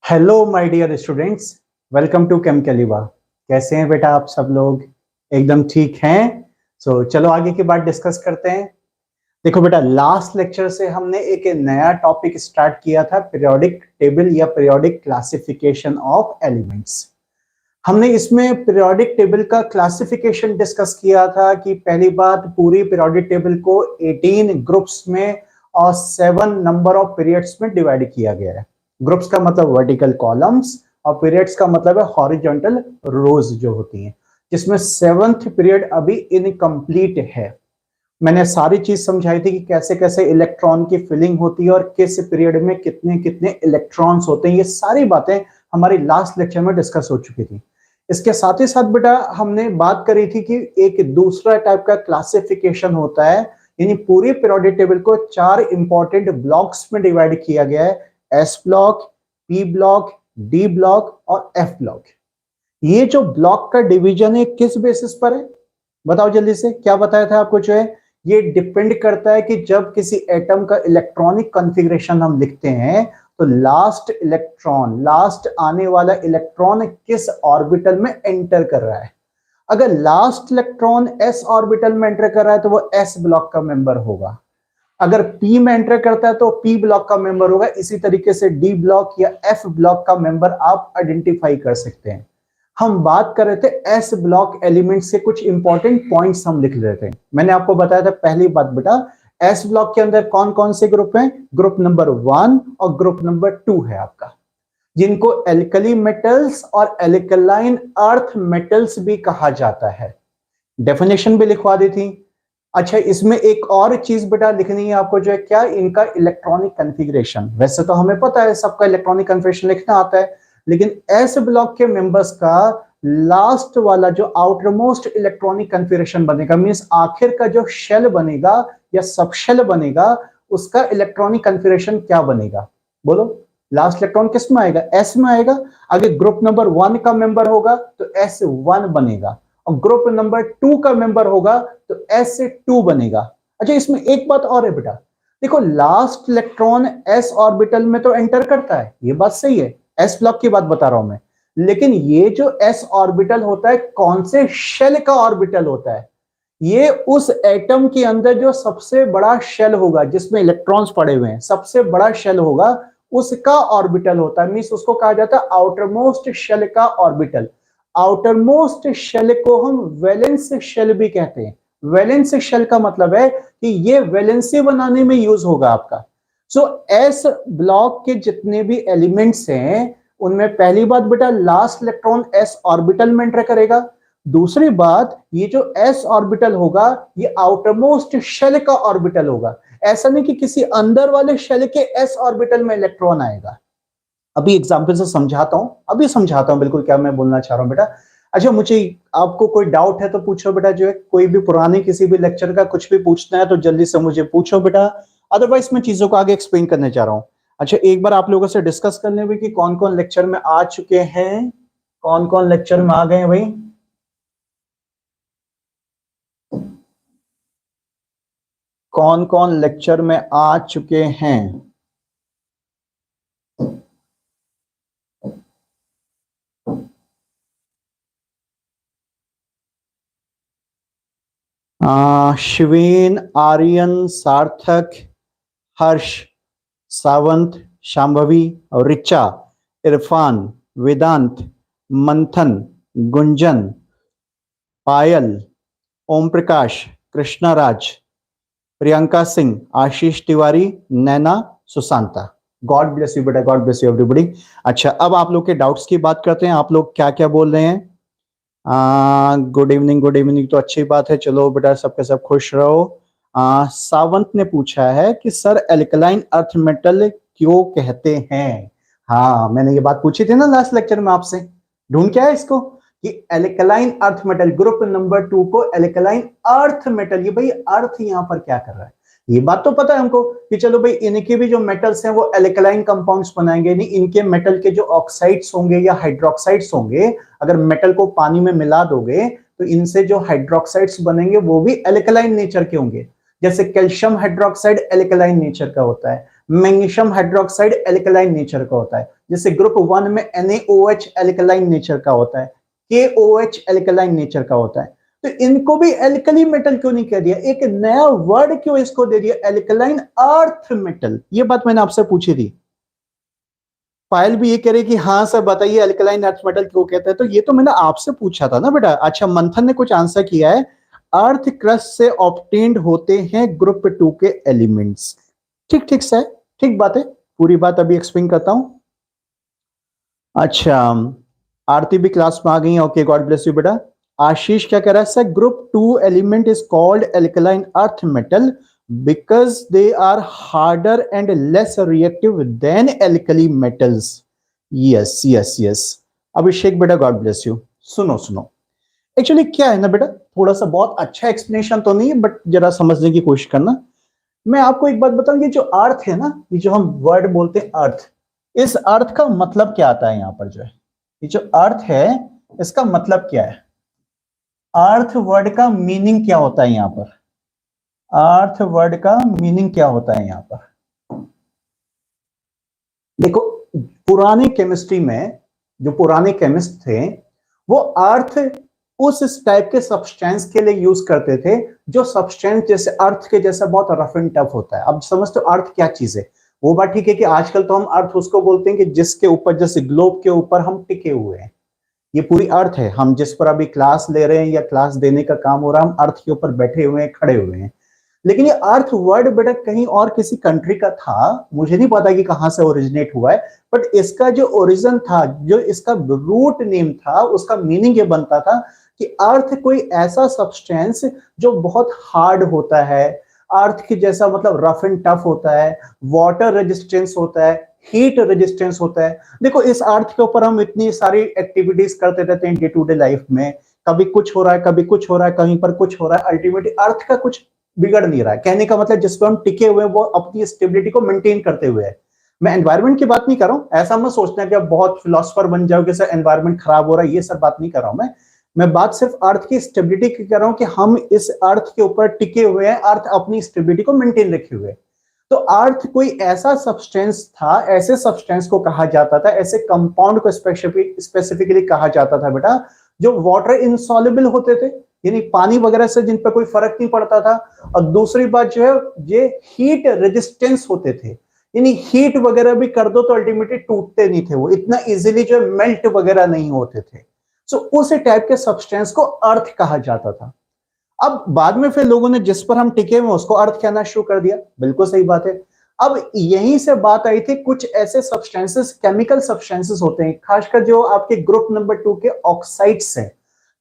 Hello my dear students, welcome to केमकेलिवा। कैसे हैं बेटा आप सब लोग? एकदम ठीक हैं। चलो आगे की बात डिस्कस करते हैं। देखो बेटा, लास्ट लेक्चर से हमने एक नया टॉपिक स्टार्ट किया था, पीरियोडिक टेबल या पीरियोडिक क्लासिफिकेशन ऑफ एलिमेंट्स। हमने इसमें पीरियोडिक टेबल का क्लासिफिकेशन डिस्कस किया था कि पहली बात, पूरी पीरियोडिक टेबल को 18 ग्रुप्स में और 7 नंबर ऑफ पीरियड्स में डिवाइड किया गया है। ग्रुप्स का मतलब वर्टिकल कॉलम्स और पीरियड्स का मतलब है हॉरिजॉन्टल रोज जो होती हैं, जिसमें 7th पीरियड अभी इनकम्प्लीट है। मैंने सारी चीज समझाई थी कि कैसे कैसे इलेक्ट्रॉन की फिलिंग होती है और किस पीरियड में कितने कितने इलेक्ट्रॉन्स होते हैं। ये सारी बातें हमारी लास्ट लेक्चर में डिस्कस हो चुकी थी। इसके साथ ही साथ बेटा हमने बात करी थी कि एक दूसरा टाइप का क्लासिफिकेशन होता है, यानी पूरी पीरियोडिक टेबल को 4 इंपॉर्टेंट ब्लॉक्स में डिवाइड किया गया है, S block, P block, D block और एफ ब्लॉक। ये जो ब्लॉक का डिवीजन है किस बेसिस पर है बताओ जल्दी से। क्या बताया था आपको? जो है ये डिपेंड करता है कि जब किसी एटम का इलेक्ट्रॉनिक कॉन्फ़िगरेशन हम लिखते हैं तो लास्ट इलेक्ट्रॉन, लास्ट आने वाला इलेक्ट्रॉन किस ऑर्बिटल में एंटर कर रहा है। अगर लास्ट इलेक्ट्रॉन एस ऑर्बिटल में एंटर कर रहा है तो वो एस ब्लॉक का मेंबर होगा। अगर पी में एंटर करता है तो पी ब्लॉक का मेंबर होगा। इसी तरीके से डी ब्लॉक या एफ ब्लॉक का मेंबर आप आइडेंटिफाई कर सकते हैं। हम बात कर रहे थे एस ब्लॉक एलिमेंट्स के कुछ इंपॉर्टेंट पॉइंट्स हम लिख रहे थे। मैंने आपको बताया था पहली बात बेटा, एस ब्लॉक के अंदर कौन कौन से ग्रुप हैं? ग्रुप नंबर 1 और ग्रुप नंबर 2 है आपका, जिनको एल्कली मेटल्स और एल्कलाइन अर्थ मेटल्स भी कहा जाता है। डेफिनेशन भी लिखवा दी थी। अच्छा, इसमें एक और चीज बेटा लिखनी है आपको, जो है क्या, इनका इलेक्ट्रॉनिक कॉन्फ़िगरेशन। वैसे तो हमें पता है सबका इलेक्ट्रॉनिक कॉन्फ़िगरेशन लिखना आता है, लेकिन एस ब्लॉक के मेंबर्स का लास्ट वाला जो आउटर मोस्ट इलेक्ट्रॉनिक कॉन्फ़िगरेशन बनेगा, मींस आखिर का जो शेल बनेगा या सब शेल बनेगा, उसका इलेक्ट्रॉनिक कॉन्फ़िगरेशन क्या बनेगा? बोलो, लास्ट इलेक्ट्रॉन किस में आएगा? एस में आएगा। अगर ग्रुप नंबर 1 का मेंबर होगा तो S1 बनेगा, और ग्रुप नंबर 2 का मेंबर होगा तो S2 बनेगा। अच्छा, इसमें एक बात और है बेटा, देखो लास्ट इलेक्ट्रॉन s ऑर्बिटल में तो एंटर करता है, ये बात सही है, एस ब्लॉक की बात बता रहा हूं मैं। लेकिन ये जो s ऑर्बिटल होता है कौन से शेल का ऑर्बिटल होता है? ये उस एटम के अंदर जो सबसे बड़ा शेल होगा, जिसमें इलेक्ट्रॉन्स पड़े हुए हैं, सबसे बड़ा शेल होगा, उसका ऑर्बिटल होता है। मींस उसको कहा जाता है आउटर मोस्ट शेल का ऑर्बिटल। आउटर मोस्ट शेल को हम वैलेंस शेल भी कहते हैं। वैलेंस शेल का मतलब है कि ये वैलेंसी बनाने में यूज होगा आपका। एस ब्लॉक के जितने भी एलिमेंट्स हैं उनमें पहली बात बेटा, लास्ट इलेक्ट्रॉन एस ऑर्बिटल में एंटर करेगा। दूसरी बात, ये जो एस ऑर्बिटल होगा ये आउटर मोस्ट शेल का ऑर्बिटल होगा। ऐसा नहीं कि किसी अंदर वाले शेल के एस ऑर्बिटल में इलेक्ट्रॉन आएगा। अभी एग्जांपल से समझाता हूं, अभी समझाता हूं बिल्कुल क्या मैं बोलना चाह रहा हूं बेटा। अच्छा, मुझे आपको कोई डाउट है तो पूछो बेटा, जो है कोई भी पुराने किसी भी लेक्चर का कुछ भी पूछना है तो जल्दी से मुझे पूछो बेटा, अदरवाइज मैं चीजों को आगे एक्सप्लेन करने जा रहा हूं। अच्छा, एक बार आप लोगों से डिस्कस कर लें कि कौन कौन लेक्चर में आ चुके हैं, कौन कौन लेक्चर में आ गए हैं भाई। कौन कौन लेक्चर में आ चुके हैं? शिवेन, आर्यन, सार्थक, हर्ष, सावंत, शांभवी और रिचा, इरफान, वेदांत, मंथन, गुंजन, पायल, ओम प्रकाश, कृष्णाराज, प्रियंका सिंह, आशीष तिवारी, नैना, सुशांता। गॉड ब्लेस यू बेटा, गॉड ब्लेस यू एवरीबॉडी। अच्छा, अब आप लोग के डाउट्स की बात करते हैं। आप लोग क्या क्या बोल रहे हैं? गुड इवनिंग, गुड इवनिंग तो अच्छी बात है। चलो बेटा, सबके सब खुश रहो। सावंत ने पूछा है कि सर एल्कलाइन अर्थ मेटल क्यों कहते हैं? हाँ, मैंने ये बात पूछी थी ना लास्ट लेक्चर में आपसे। ढूंढ क्या है इसको कि alkaline earth metal, group number 2 को एल्कलाइन अर्थ मेटल, ये भाई अर्थ यहां पर क्या कर रहा है? ये बात तो पता है हमको कि चलो भाई इनके भी जो मेटल्स हैं वो एल्कलाइन कंपाउंड्स बनाएंगे, नहीं इनके मेटल के जो ऑक्साइड्स होंगे या हाइड्रोक्साइड्स होंगे, अगर मेटल को पानी में मिला दोगे तो इनसे जो हाइड्रोक्साइड्स बनेंगे वो भी एल्कलाइन नेचर के होंगे। जैसे कैल्शियम हाइड्रोक्साइड एल्कलाइन नेचर का होता है, मैग्नीशियम हाइड्रोक्साइड एल्कलाइन नेचर का होता है। जैसे ग्रुप 1 में NaOH एल्कलाइन नेचर का होता है, KOH एल्कलाइन नेचर का होता है, तो इनको भी एल्कली मेटल क्यों नहीं कह दिया, एक नया वर्ड क्यों इसको दे दिया, एल्कलाइन अर्थ मेटल। ये बात मैंने आपसे पूछी थी। पायल भी ये कह रही कि हाँ सर बताइए एल्कलाइन अर्थ मेटल क्यों कहते हैं, तो ये तो मैंने आपसे पूछा था ना बेटा। अच्छा, मंथन ने कुछ आंसर किया है, अर्थ क्रस्ट से ऑब्टेन्ड होते हैं ग्रुप 2 के एलिमेंट्स। ठीक ठीक सर, ठीक बात है, पूरी बात अभी एक्सप्लेन करता हूं। अच्छा, आरती भी क्लास में आ गई है, ओके गॉड ब्लेस यू बेटा। आशीष क्या कह रहा है, sir group 2 element is called alkaline earth metal because they are harder and less reactive than alkali metals. Yes yes yes, Abhishek बेटा गॉड ब्लेस यू। सुनो सुनो, एक्चुअली क्या है ना बेटा, थोड़ा सा बहुत अच्छा एक्सप्लेनेशन तो नहीं है बट जरा समझने की कोशिश करना। मैं आपको एक बात बताऊं, ये जो अर्थ है ना, ये जो हम वर्ड बोलते हैं अर्थ, इस अर्थ का मतलब क्या आता है यहाँ पर जो है, ये जो अर्थ है इसका मतलब क्या है, अर्थ वर्ड का मीनिंग क्या होता है यहाँ पर, अर्थ वर्ड का मीनिंग क्या होता है यहाँ पर। देखो, पुराने केमिस्ट्री में जो पुराने केमिस्ट थे वो अर्थ उस टाइप के सब्सटेंस के लिए यूज करते थे जो सब्सटेंस जैसे अर्थ के जैसा बहुत रफ एंड टफ होता है। अब समझते हो अर्थ क्या चीज है। वो बात ठीक है कि आजकल तो हम अर्थ उसको बोलते हैं कि जिसके ऊपर, जैसे ग्लोब के ऊपर हम टिके हुए हैं, ये पूरी अर्थ है। हम जिस पर अभी क्लास ले रहे हैं या क्लास देने का काम हो रहा है, हम अर्थ के ऊपर बैठे हुए हैं, खड़े हुए हैं। लेकिन ये अर्थ वर्ड बेटा कहीं और किसी कंट्री का था, मुझे नहीं पता कि कहां से ओरिजिनेट हुआ है, बट इसका जो ओरिजिन था, जो इसका रूट नेम था, उसका मीनिंग ये बनता था कि अर्थ कोई ऐसा सब्सटेंस जो बहुत हार्ड होता है, अर्थ की जैसा मतलब रफ एंड टफ होता है, वाटर रेजिस्टेंस होता है, हीट रेजिस्टेंस होता है। देखो, इस अर्थ के ऊपर हम इतनी सारी एक्टिविटीज करते रहते हैं डे टू डे लाइफ में, कभी कुछ हो रहा है, कभी कुछ हो रहा है, कहीं पर कुछ हो रहा है, अल्टीमेटली अर्थ का कुछ बिगड़ नहीं रहा है। कहने का मतलब जिस पर हम टिके हुए हैं वो अपनी स्टेबिलिटी को मेंटेन करते हुए है। मैं एनवायरमेंट की बात नहीं कर रहा हूं, ऐसा मत सोचना कि आप बहुत फिलोसफर बन जाओगे सर एनवायरमेंट खराब हो रहा है, ये सब बात नहीं कर रहा हूं मैं बात सिर्फ अर्थ की स्टेबिलिटी की कर रहा हूं कि हम इस अर्थ के ऊपर टिके हुए हैं, अर्थ अपनी स्टेबिलिटी को मेंटेन रखे हुए। तो अर्थ कोई ऐसा सब्सटेंस था, ऐसे सब्सटेंस को कहा जाता था, ऐसे कंपाउंड को स्पेसिफिकली कहा जाता था बेटा, जो वाटर इनसॉल्युबल होते थे, यानी पानी वगैरह से जिन पर कोई फर्क नहीं पड़ता था। और दूसरी बात जो है, ये हीट रेजिस्टेंस होते थे, यानी हीट वगैरह भी कर दो तो अल्टीमेटली टूटते नहीं थे, वो इतना इजीली जो मेल्ट वगैरह नहीं होते थे। सो उस टाइप के सब्सटेंस को अर्थ कहा जाता था। अब बाद में फिर लोगों ने जिस पर हम टिके हुए उसको अर्थ कहना शुरू कर दिया, बिल्कुल सही बात है। अब यहीं से बात आई थी, कुछ ऐसे सब्सटेंसेस, केमिकल सब्सटेंसेस होते हैं, खासकर जो आपके ग्रुप नंबर 2 के ऑक्साइड्स हैं।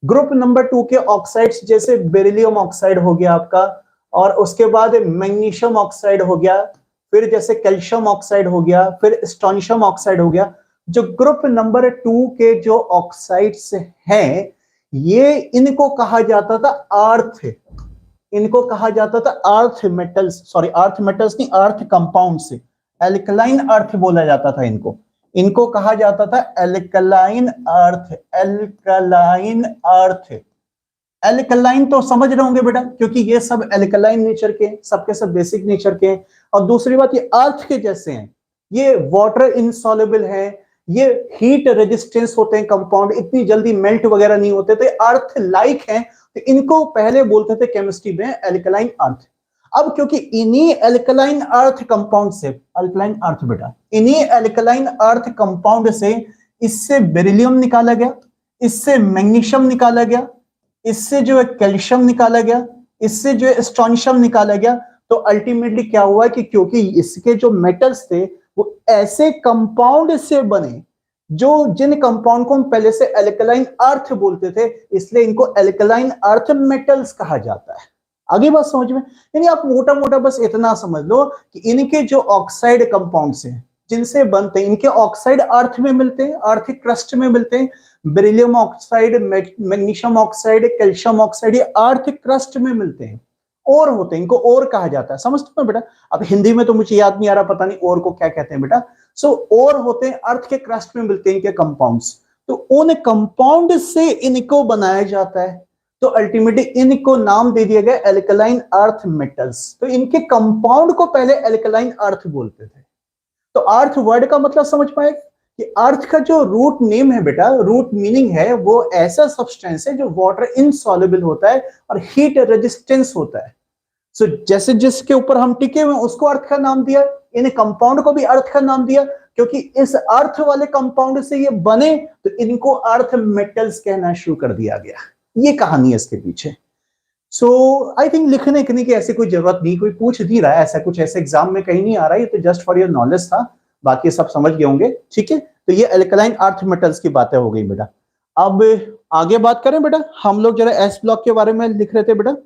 ग्रुप नंबर 2 के ऑक्साइड्स जैसे बेरिलियम ऑक्साइड हो गया आपका, और उसके बाद मैग्नीशियम ऑक्साइड हो गया, फिर जैसे कैल्शियम ऑक्साइड हो गया, फिर स्ट्रोंशियम ऑक्साइड हो गया। जो ग्रुप नंबर 2 के जो ऑक्साइड्स हैं, ये इनको कहा जाता था अर्थ, इनको कहा जाता था earth metals, sorry earth metals नहीं, अर्थ कंपाउंड से एल्कलाइन अर्थ बोला जाता था इनको, इनको कहा जाता था alkaline earth, alkaline earth. Alkaline तो समझ रहे होंगे बेटा, क्योंकि ये सब एल्कलाइन नेचर के, सबके सब बेसिक नेचर के। और दूसरी बात, ये अर्थ के जैसे हैं, ये वाटर इनसॉल्युबल है, ये हीट रेजिस्टेंस होते हैं कंपाउंड, इतनी जल्दी मेल्ट वगैरह नहीं होते थे, अर्थ लाइक हैं, तो इनको पहले बोलते थे केमिस्ट्री में एल्कलाइन अर्थ। अब क्योंकि इन्हीं एल्कलाइन अर्थ कंपाउंड से, अल्कलाइन अर्थ बेटा, इन्हीं एल्कलाइन अर्थ कंपाउंड से इससे बेरिलियम निकाला गया, इससे मैग्नीशियम निकाला गया, इससे जो है कैल्शियम निकाला गया, इससे जो है स्ट्रोंशियम निकाला गया। तो अल्टीमेटली क्या हुआ कि क्योंकि इसके जो मेटल्स थे वो ऐसे कंपाउंड से बने, जो जिन कंपाउंड को हम पहले से एल्कलाइन अर्थ बोलते थे, इसलिए इनको एल्कलाइन अर्थ मेटल्स कहा जाता है। आगे बात समझ में, यानी आप मोटा मोटा बस इतना समझ लो कि इनके जो ऑक्साइड कंपाउंड्स हैं जिनसे बनते हैं, इनके ऑक्साइड अर्थ में मिलते हैं, अर्थ क्रस्ट में मिलते हैं। Beryllium oxide, magnesium oxide, calcium oxide, ये अर्थ क्रस्ट में मिलते हैं, और होते हैं, इनको और कहा जाता है। समझते हो बेटा? अब हिंदी में तो मुझे याद नहीं आ रहा, पता नहीं और को क्या कहते हैं बेटा। सो और होते हैं, अर्थ के क्रस्ट में मिलते हैं इनके कंपाउंड्स, तो उन कंपाउंड से इनको बनाया जाता है। तो अल्टीमेटली इनको नाम दे दिया गया एल्कलाइन अर्थ मेटल्स। तो इनके कंपाउंड को पहले एल्कलाइन अर्थ बोलते थे। तो अर्थ वर्ड का मतलब समझ पाए कि अर्थ का जो रूट नेम है बेटा, रूट मीनिंग है, वो ऐसा सब्सटेंस है जो वाटर इनसॉल्युबल होता है और हीट रेजिस्टेंस होता है। सो जैसे जिसके ऊपर हम टिके हुए उसको अर्थ का नाम दिया, इन कंपाउंड को भी अर्थ का नाम दिया, क्योंकि इस अर्थ वाले कंपाउंड से ये बने तो इनको अर्थ मेटल्स कहना शुरू कर दिया गया। ये कहानी है इसके पीछे। सो आई थिंक लिखने की ऐसी कोई जरूरत नहीं, कोई पूछ नहीं रहा है ऐसा कुछ, ऐसे एग्जाम में कहीं नहीं आ रहा है, ये तो जस्ट फॉर योर नॉलेज था, बाकी सब समझ गए होंगे। ठीक है, तो ये एल्कलाइन अर्थ मेटल्स की बातें हो गई बेटा। अब आगे बात करें बेटा, हम लोग जरा एस ब्लॉक के बारे में लिख रहे थे बेटा।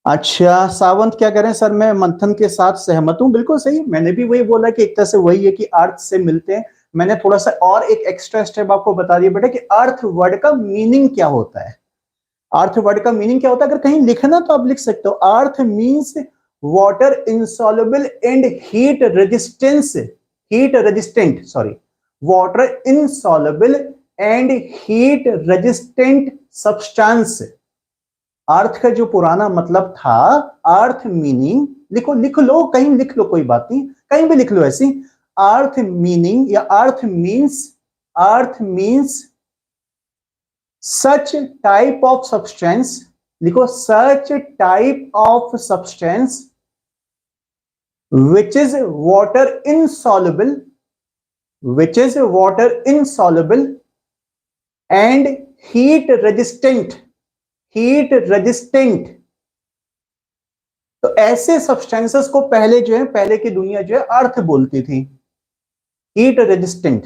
अच्छा सावंत क्या करें सर, मैं मंथन के साथ सहमत हूं, बिल्कुल सही, मैंने भी वही बोला कि एक तरह से वही है कि अर्थ से मिलते हैं। मैंने थोड़ा सा और एक एक्स्ट्रा स्टेप आपको बता दिया बेटा कि अर्थ वर्ड का मीनिंग क्या होता है। अर्थ वर्ड का मीनिंग क्या होता है, अगर कहीं लिखना तो आप लिख सकते हो, earth means water insoluble and heat resistant sorry, water insoluble and heat resistant substance. Earth का जो पुराना मतलब था, अर्थ मीनिंग, लिख लो कहीं, लिख लो कोई बात नहीं, कहीं भी लिख लो ऐसी, अर्थ मीनिंग या earth means such type of substance, लिखो such type of substance which is water insoluble and heat resistant। तो ऐसे सब्सटेंसेस को पहले जो है, पहले की दुनिया जो है अर्थ बोलती थी, हीट रेजिस्टेंट।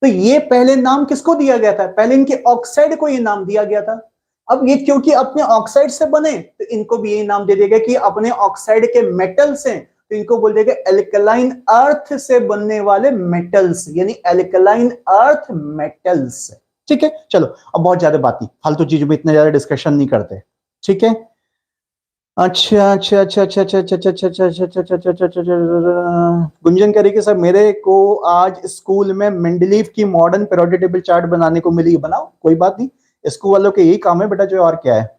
तो ये पहले नाम किसको दिया गया था, पहले इनके ऑक्साइड को ये नाम दिया गया था। अब ये क्योंकि अपने ऑक्साइड से बने तो इनको भी ये नाम दे दिया गया कि अपने ऑक्साइड के मेटल्स हैं, तो इनको बोल देगा एल्कलाइन अर्थ से बनने वाले मेटल्स, यानी एल्कलाइन अर्थ मेटल्स। ठीक है, चलो अब बहुत ज्यादा बात नहीं, फालतू चीजों में इतना ज्यादा डिस्कशन नहीं करते। ठीक है, अच्छा अच्छा अच्छा अच्छा अच्छा अच्छा अच्छा अच्छा अच्छा अच्छा अच्छा अच्छा, गुंजन कह रही कि सर मेरे को आज स्कूल में मेंडलीव की मॉडर्न पीरियोडिक टेबल चार्ट बनाने को मिली, बनाओ कोई बात नहीं, स्कूल वालों के यही काम है बेटा जो, और क्या है।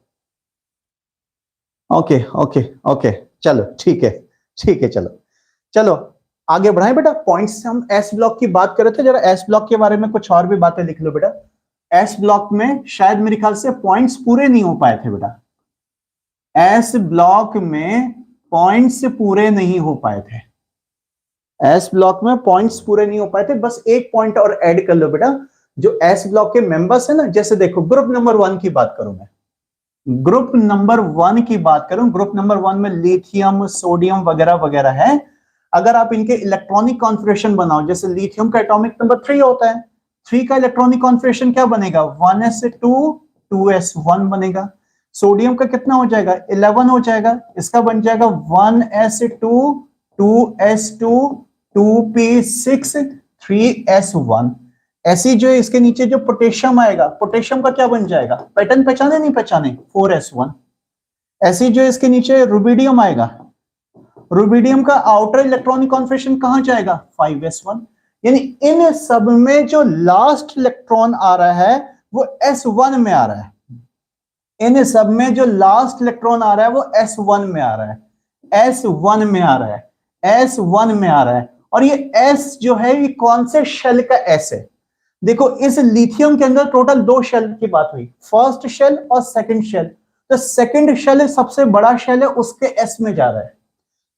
ओके ओके ओके, चलो ठीक है ठीक है, चलो चलो आगे बढ़ाएं बेटा। पॉइंट्स, हम एस ब्लॉक की बात कर रहे थे, जरा एस ब्लॉक के बारे में कुछ और भी बातें लिख लो बेटा। एस ब्लॉक में शायद मेरे ख्याल से पॉइंट्स पूरे नहीं हो पाए थे बेटा, एस ब्लॉक में पॉइंट्स पूरे नहीं हो पाए थे, एस ब्लॉक में पॉइंट्स पूरे नहीं हो पाए थे। बस एक पॉइंट और ऐड कर लो बेटा, जो एस ब्लॉक के मेंबर्स है ना, जैसे देखो ग्रुप नंबर 1 की बात करूं मैं, ग्रुप नंबर 1 की बात करूं, ग्रुप नंबर 1 में लिथियम, सोडियम वगैरह वगैरह है। अगर आप इनके इलेक्ट्रॉनिक कॉन्फ़िगरेशन बनाओ, जैसे लिथियम का एटॉमिक नंबर 3 होता है, 3 का इलेक्ट्रॉनिक कॉन्फ़िगरेशन क्या बनेगा, 1s2 2s1 बनेगा। सोडियम का कितना हो जाएगा, 11 हो जाएगा, इसका बन जाएगा 1s2 2s2 2p6 3s1। ऐसी जो इसके नीचे जो पोटेशियम आएगा, पोटेशियम का क्या बन जाएगा, पैटर्न पहचाने नहीं पहचाने, 4s1। ऐसी जो इसके नीचे रुबिडियम आएगा, रुबिडियम का आउटर इलेक्ट्रॉनिक कॉन्फ़िगरेशन कहां जाएगा, 5s1। यानी इन सब में जो लास्ट इलेक्ट्रॉन आ रहा है वो s1 में आ रहा है, इन सब में जो लास्ट इलेक्ट्रॉन आ रहा है वो s1 में आ रहा है, s1 में आ रहा है, s1 में आ रहा है। और ये s जो है ये कौन से शेल का s है, देखो इस लिथियम के अंदर टोटल 2 शेल की बात हुई, फर्स्ट शेल और सेकंड शेल। तो सेकंड शेल सबसे बड़ा शेल है, उसके एस में जा रहा है।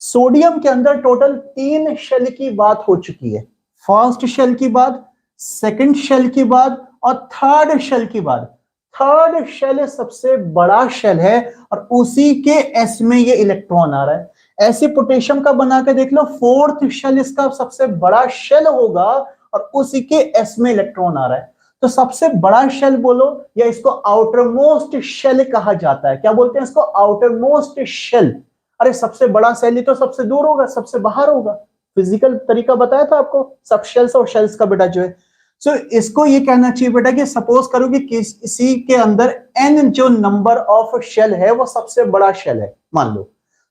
सोडियम के अंदर टोटल 3 शेल की बात हो चुकी है, फर्स्ट शेल की बात, सेकंड शेल की बात और थर्ड शेल की बात। थर्ड शेल सबसे बड़ा शेल है और उसी के एस में ये इलेक्ट्रॉन आ रहा है। ऐसे पोटेशियम का बना के देख लो, फोर्थ शेल इसका सबसे बड़ा शेल होगा और उसी के एस में इलेक्ट्रॉन आ रहा है। तो सबसे बड़ा शेल बोलो या इसको आउटर मोस्ट शेल कहा जाता है, क्या बोलते हैं इसको, आउटर मोस्ट शेल। अरे सबसे बड़ा शेल ही तो सबसे दूर होगा, सबसे बाहर होगा, फिजिकल तरीका बताया था आपको सब शेल्स और शेल्स का बेटा जो है। सो इसको ये कहना चाहिए बेटा कि सपोज करो कि किसी के अंदर n जो नंबर ऑफ शेल है वो सबसे बड़ा शेल है मान लो,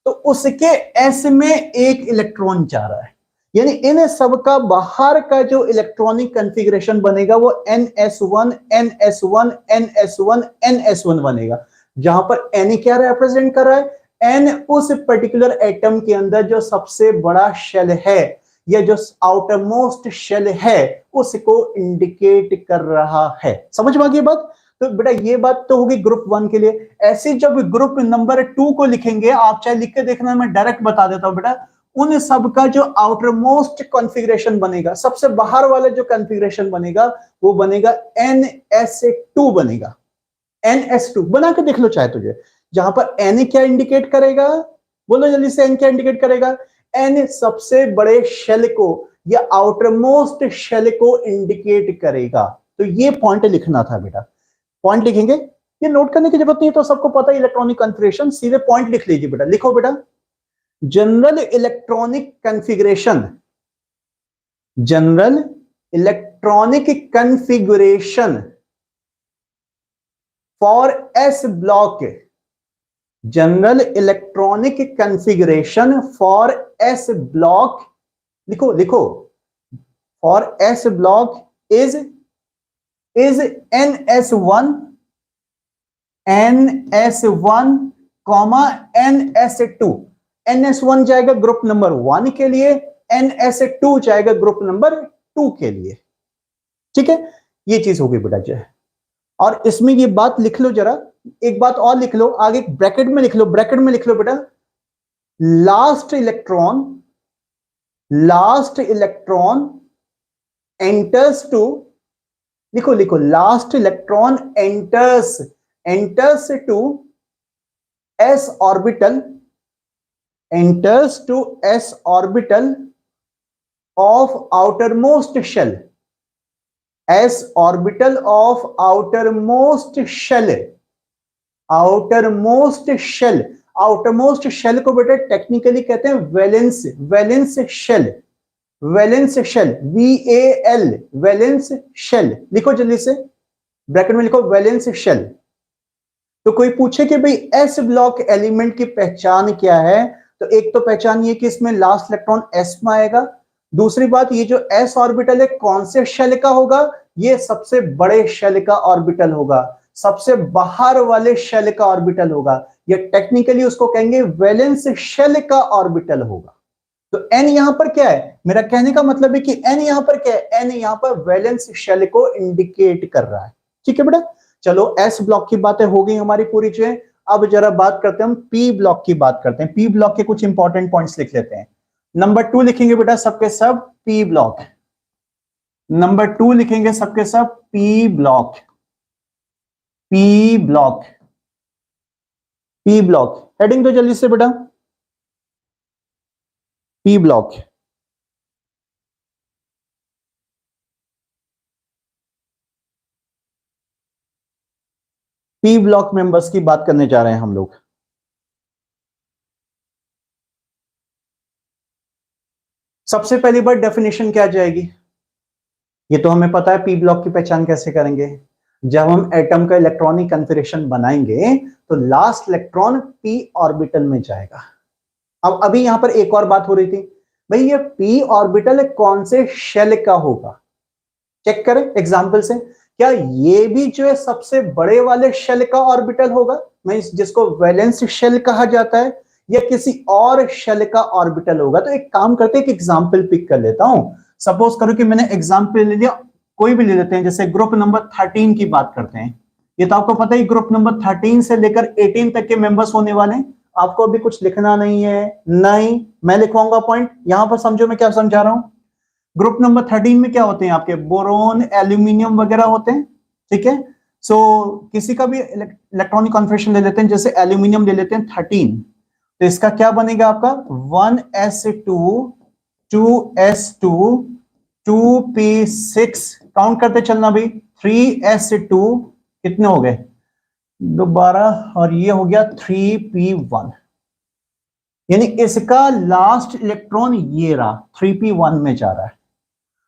तो उसके s में एक इलेक्ट्रॉन जा रहा है, यानी इन सब का बाहर का जो इलेक्ट्रॉनिक कॉन्फ़िगरेशन बनेगा वो ns1 ns1 ns1 ns1 बनेगा, जहां पर n क्या रिप्रेजेंट कर रहा है, n उस पर्टिकुलर एटम के अंदर जो सबसे बड़ा शेल है, या जो आउटर मोस्ट शेल है उसको इंडिकेट कर रहा है। समझ में आ गई बात? तो बेटा ये बात तो होगी ग्रुप 1 के लिए। ऐसे जब ग्रुप नंबर 2 को लिखेंगे, आप चाहे लिख के देखना, मैं डायरेक्ट बता देता हूं बेटा, उन सब का जो आउटर मोस्ट कॉन्फ़िगरेशन बनेगा, सबसे बाहर वाला जो कॉन्फ़िगरेशन बनेगा वो बनेगा NS2 बनेगा। NS2 बना के देख लो चाहे तुझे, जहां पर N क्या इंडिकेट करेगा, बोलो जल्दी से, N क्या इंडिकेट करेगा? N सबसे बड़े शेल को या आउटर मोस्ट शेल को इंडिकेट करेगा। तो ये पॉइंट लिखना था बेटा, पॉइंट लिखेंगे, ये नोट करने की जरूरत नहीं है, तो सबको पता है इलेक्ट्रॉनिक कॉन्फ़िगरेशन, सीधे पॉइंट लिख लीजिए बेटा। लिखो बेटा, general electronic configuration, general electronic configuration for S block, general electronic configuration for S block, लिखो लिखो, for S block is NS1, NS1, NS2। NS1 जाएगा ग्रुप नंबर 1 के लिए, NS2 जाएगा ग्रुप नंबर 2 के लिए। ठीक है, ये चीज होगी बेटा जो है। और इसमें ये बात लिख लो जरा, एक बात और लिख लो, आगे ब्रैकेट में लिख लो, ब्रैकेट में लिख लो बेटा, लास्ट इलेक्ट्रॉन एंटर्स टू, लिखो लिखो, last electron enters to s orbital, enters to s orbital of outermost shell, s orbital of outermost shell, outermost shell, outermost shell को बेटा टेक्निकली कहते हैं valence shell, valence shell, VAL, valence shell. लिखो जल्दी से, bracket में लिखो valence shell. तो कोई पूछे कि भाई एस ब्लॉक एलिमेंट की पहचान क्या है, तो एक तो पहचान ये कि इसमें लास्ट इलेक्ट्रॉन एस में आएगा। दूसरी बात, ये जो एस ऑर्बिटल है कौन से शेल का होगा? ये सबसे बड़े शेल का ऑर्बिटल होगा, सबसे बाहर वाले शेल का ऑर्बिटल होगा, या टेक्निकली उसको कहेंगे वैलेंस शेल का ऑर्बिटल होगा। तो एन यहां पर क्या है? मेरा कहने का मतलब है कि एन यहां पर क्या है? एन यहां पर वैलेंस शेल को इंडिकेट कर रहा है। ठीक है बेटा, चलो एस ब्लॉक की बातें हो गई हमारी पूरी जो है। अब जरा बात करते हैं हम पी ब्लॉक की, बात करते हैं पी ब्लॉक के कुछ इंपॉर्टेंट पॉइंट्स लिख लेते हैं। नंबर 2 लिखेंगे बेटा सबके सब पी ब्लॉक, नंबर 2 लिखेंगे सबके सब P block, P block, P block, heading दो जल्दी से बेटा, P block. P block members की बात करने जा रहे हैं हम लोग। सबसे पहली बार डेफिनेशन क्या जाएगी? ये तो हमें पता है, पी ब्लॉक की पहचान कैसे करेंगे? जब हम एटम का इलेक्ट्रॉनिक कॉन्फ़िगरेशन बनाएंगे तो लास्ट इलेक्ट्रॉन पी ऑर्बिटल में जाएगा। अब अभी यहां पर एक और बात हो रही थी, भाई ये पी ऑर्बिटल कौन से शेल का होगा? चेक करें एग्जांपल से, क्या ये भी जो है सबसे बड़े वाले शेल का ऑर्बिटल होगा, जिसको वैलेंस शेल कहा जाता है, या किसी और शेल का ऑर्बिटल होगा? तो एक काम करते हैं, एक एग्जांपल पिक कर लेता हूं। सपोज करो कि मैंने एग्जांपल ले लिया, कोई भी ले लेते हैं, जैसे ग्रुप नंबर 13 की बात करते हैं। ये तो आपको पता है ग्रुप नंबर 13 से लेकर 18 तक के मेंबर्स होने वाले हैं। आपको अभी कुछ लिखना नहीं है, नहीं मैं लिखवाऊंगा पॉइंट, यहां पर समझो मैं क्या समझा रहा हूं। ग्रुप नंबर 13 में क्या होते हैं आपके? बोरोन, एल्यूमिनियम वगैरह होते हैं। ठीक है, सो किसी का भी इलेक्ट्रॉनिक कॉन्फ़िगरेशन ले लेते हैं, जैसे एल्यूमिनियम ले लेते हैं 13, तो इसका क्या बनेगा आपका? 1s2, 2s2, 2p6, काउंट करते चलना भाई, 3s2, कितने हो गए? दोबारा, और ये हो गया 3p1, यानी इसका लास्ट इलेक्ट्रॉन ये रहा 3p1 में जा रहा है।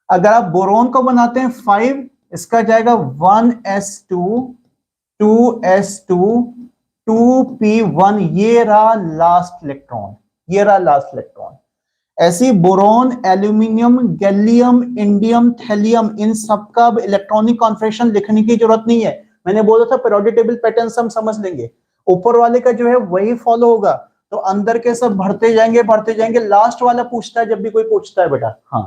अगर आप बोरोन को बनाते हैं 5, इसका जाएगा 1s2, 2s2, 2p1, ये रहा लास्ट इलेक्ट्रॉन, ये रहा लास्ट इलेक्ट्रॉन। ऐसी boron, aluminium, gallium, indium, thallium, इन सबका इलेक्ट्रॉनिक कॉन्फ़िगरेशन लिखने की जरूरत नहीं है। मैंने बोला था पीरियोडिक टेबल पैटर्न हम समझ लेंगे, ऊपर वाले का जो है वही फॉलो होगा। तो अंदर के सब भरते जाएंगे, लास्ट वाला पूछता है जब भी कोई पूछता है बेटा। हाँ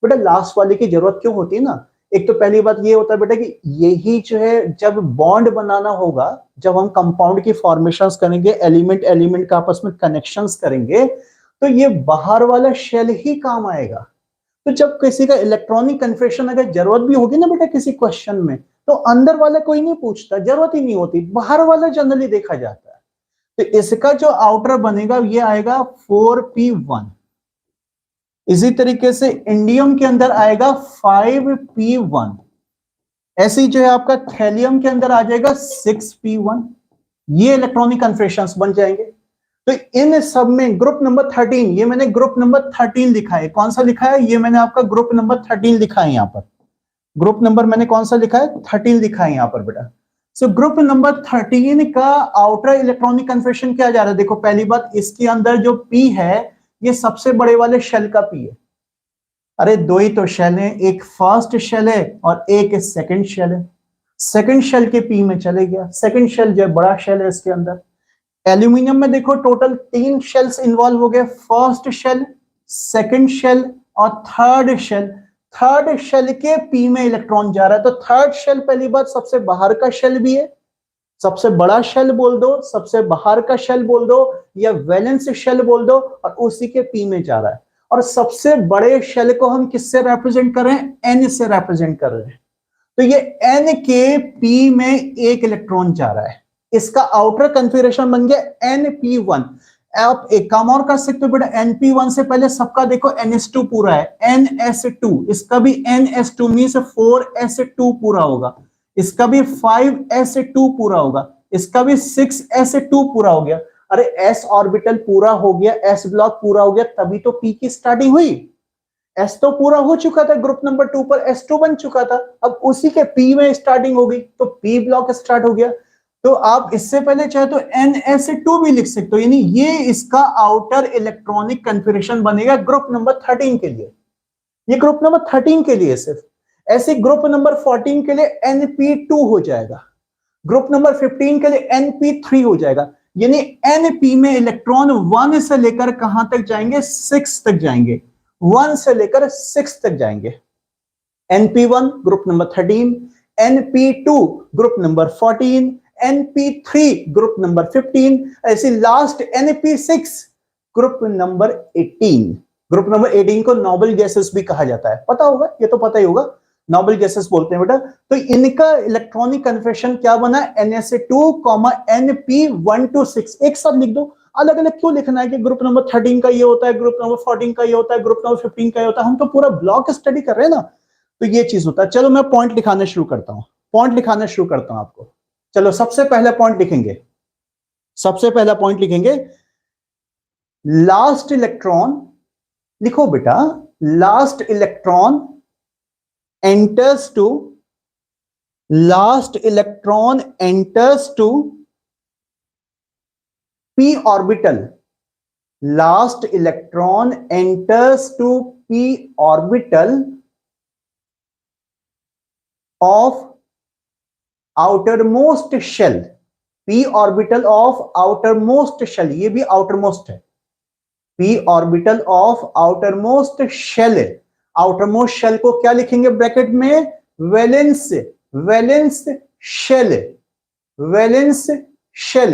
बेटा, लास्ट वाले की जरूरत क्यों होती है ना, एक तो पहली बात ये होता है बेटा कि यही जो है जब बॉन्ड बनाना होगा, जब हम कंपाउंड की फॉर्मेशंस करेंगे, एलिमेंट एलिमेंट का आपस में कनेक्शंस करेंगे, तो ये बाहर वाला शेल ही काम आएगा। तो जब किसी का इलेक्ट्रॉनिक कन्फेक्शन अगर जरूरत भी होगी ना बेटा किसी क्वेश्चन में, तो अंदर वाला कोई नहीं पूछता, जरूरत ही नहीं होती, बाहर वाला जनरली देखा जाता है। तो इसका जो आउटर बनेगा ये आएगा 4p1। इसी तरीके से इंडियम के अंदर आएगा 5p1। ऐसे ही जो है आपका थैलियम के अंदर आ जाएगा 6p1। ये इलेक्ट्रॉनिक कन्फेक्शंस बन जाएंगे। तो इन सब में ग्रुप नंबर 13, ये मैंने ग्रुप नंबर 13 लिखा है। कौन सा लिखा है? ये मैंने आपका ग्रुप नंबर 13 लिखा है। यहां पर ग्रुप नंबर मैंने कौन सा लिखा है? 13 लिखा है यहां पर बेटा। सो ग्रुप नंबर 13 का आउटर इलेक्ट्रॉनिक कन्फेक्शन क्या जा रहा है? देखो पहली बात, इसके अंदर जो पी है ये सबसे बड़े वाले शेल का पी है। अरे दो ही तो शेल है, एक फर्स्ट शेल है और एक सेकंड शेल है। सेकंड शेल के पी में चले गया, सेकंड शेल जो बड़ा शेल है इसके अंदर। एल्यूमिनियम में देखो टोटल 3 शेल्स इन्वॉल्व हो गए, फर्स्ट शेल, सेकंड शेल और थर्ड शेल। थर्ड शेल के पी में इलेक्ट्रॉन जा रहा है। तो थर्ड शेल पहली बात सबसे बाहर का शेल भी है, सबसे बड़ा शेल बोल दो, सबसे बाहर का शेल बोल दो, या वैलेंस शेल बोल दो, और उसी के पी में जा रहा है। और सबसे बड़े शेल को हम किससे रिप्रेजेंट कर रहे हैं? एन से रिप्रेजेंट कर रहे हैं। तो ये एन के पी में एक इलेक्ट्रॉन जा रहा है। इसका आउटर कन्फिगरेशन बन गया NP1। आप एक काम और कर सकते हो बेटा, NP1 से पहले सबका देखो NS2 पूरा है, NS2, इसका भी NS2 मींस 4S2 पूरा होगा, इसका भी 5S2 पूरा होगा, इसका भी 6S2 पूरा हो गया। अरे S ऑर्बिटल पूरा हो गया, S ब्लॉक पूरा हो गया, तभी तो P की स्टार्टिंग हुई। S तो पूरा हो चुका था, ग्रुप नंबर 2 पर S2 बन चुका था, अब उसी के P में स्टार्टिंग हो गई, तो P ब्लॉक स्टार्ट हो गया। तो आप इससे पहले चाहे तो NS2 भी लिख सकते हो, यानी ये इसका आउटर इलेक्ट्रॉनिक कन्फिगरेशन बनेगा ग्रुप नंबर 13 के लिए। ये ग्रुप नंबर 13 के लिए सिर्फ। ऐसे ग्रुप नंबर 14 के लिए NP2 हो जाएगा, ग्रुप नंबर 15 के लिए NP3 हो जाएगा। यानी NP में इलेक्ट्रॉन 1 से लेकर कहां तक जाएंगे? 6 तक जाएंगे, 1 से लेकर 6 तक जाएंगे। NP1 group number 13, NP2 group number 14, NP3 group number 15, ऐसे last NP6 group number 18। Group number 18 को नोबल गैसेस भी कहा जाता है, पता होगा, ये तो पता ही होगा, नोबल गैसेस बोलते हैं बेटा। तो इनका इलेक्ट्रॉनिक कन्फेक्शन क्या बना? NS2, NP1 to 6। एक साथ लिख दो, अलग अलग क्यों लिखना है कि ग्रुप नंबर 13 का ये होता है, ग्रुप नंबर 14 का ये होता है, ग्रुप नंबर 15 का ये होता है? हम तो पूरा ब्लॉक स्टडी कर रहे हैं ना, तो ये चीज होता है। चलो मैं पॉइंट लिखाना शुरू करता हूं, पॉइंट लिखाना शुरू करता हूं आपको। चलो सबसे पहला पॉइंट लिखेंगे, सबसे पहला पॉइंट लिखेंगे, लास्ट इलेक्ट्रॉन। लिखो बेटा, last electron enters to, last electron enters to p orbital, last electron enters to p orbital of outermost shell, p orbital of outermost shell, ये भी outermost है, p orbital of outermost shell। Outermost shell को क्या लिखेंगे bracket में? Valence, valence shell, valence shell,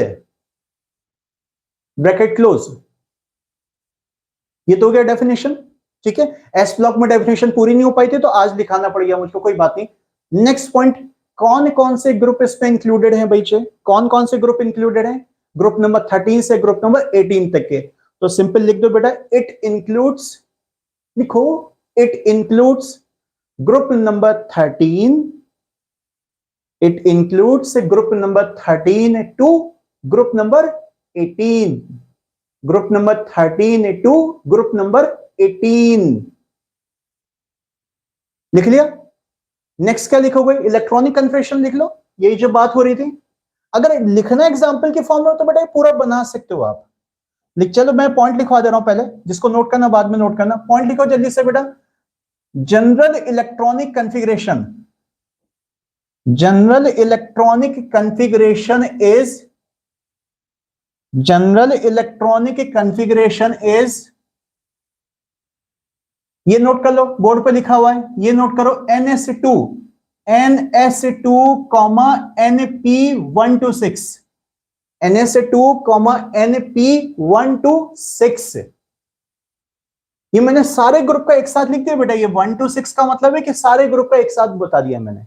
bracket close. ये तो हो गया डेफिनेशन, ठीक है। एस ब्लॉक में डेफिनेशन पूरी नहीं हो पाई थी तो आज दिखाना पड़ गया मुझको, कोई बात नहीं। नेक्स्ट पॉइंट, कौन कौन से ग्रुप इसमें इंक्लूडेड हैं बच्चे? कौन कौन से ग्रुप इंक्लूडेड हैं ग्रुप नंबर 13 से ग्रुप नंबर 18 तक के? तो सिंपल लिख दो बेटा, इट इंक्लूड्स, लिखो, it includes group number 13, it includes group number 13 to group number 18, group number 13 to group number 18। लिख लिया? नेक्स्ट क्या लिखोगे? इलेक्ट्रॉनिक कन्फेक्शन लिख लो, यही जो बात हो रही थी। अगर लिखना एग्जाम्पल के फॉर्म में तो बेटा पूरा बना सकते हो आप। लिख, चलो मैं पॉइंट लिखवा दे रहा हूं पहले, जिसको नोट करना बाद में नोट करना। पॉइंट लिखो जल्दी से बेटा। General electronic configuration, general electronic configuration is general electronic configuration is, ये नोट कर लो, बोर्ड पे लिखा हुआ है, ये नोट करो, NS2 NS2 comma NP126 NS2 comma NP126। ये मैंने सारे ग्रुप का एक साथ लिख दिया बेटा। ये 1 to 6 का मतलब है कि सारे ग्रुप का एक साथ बता दिया मैंने।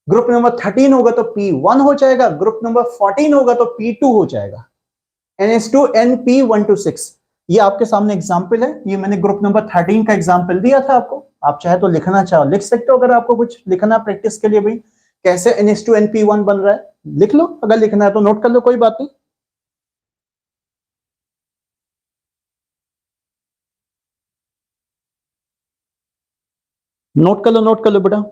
ग्रुप नंबर 13 होगा तो P1 हो जाएगा, ग्रुप नंबर 14 होगा तो P2 हो जाएगा। NS2 NP126, ये आपके सामने एग्जाम्पल है। ये मैंने ग्रुप नंबर 13 का एग्जाम्पल दिया था आपको। आप चाहे तो लिखना चाहो लिख सकते हो, अगर आपको कुछ लिखना प्रैक्टिस के लिए, भाई कैसे NS2 NP1 बन रहा है लिख लो, अगर लिखना है तो नोट कर लो, कोई बात नहीं। नोट कर लो, नोट कर लो बेटा।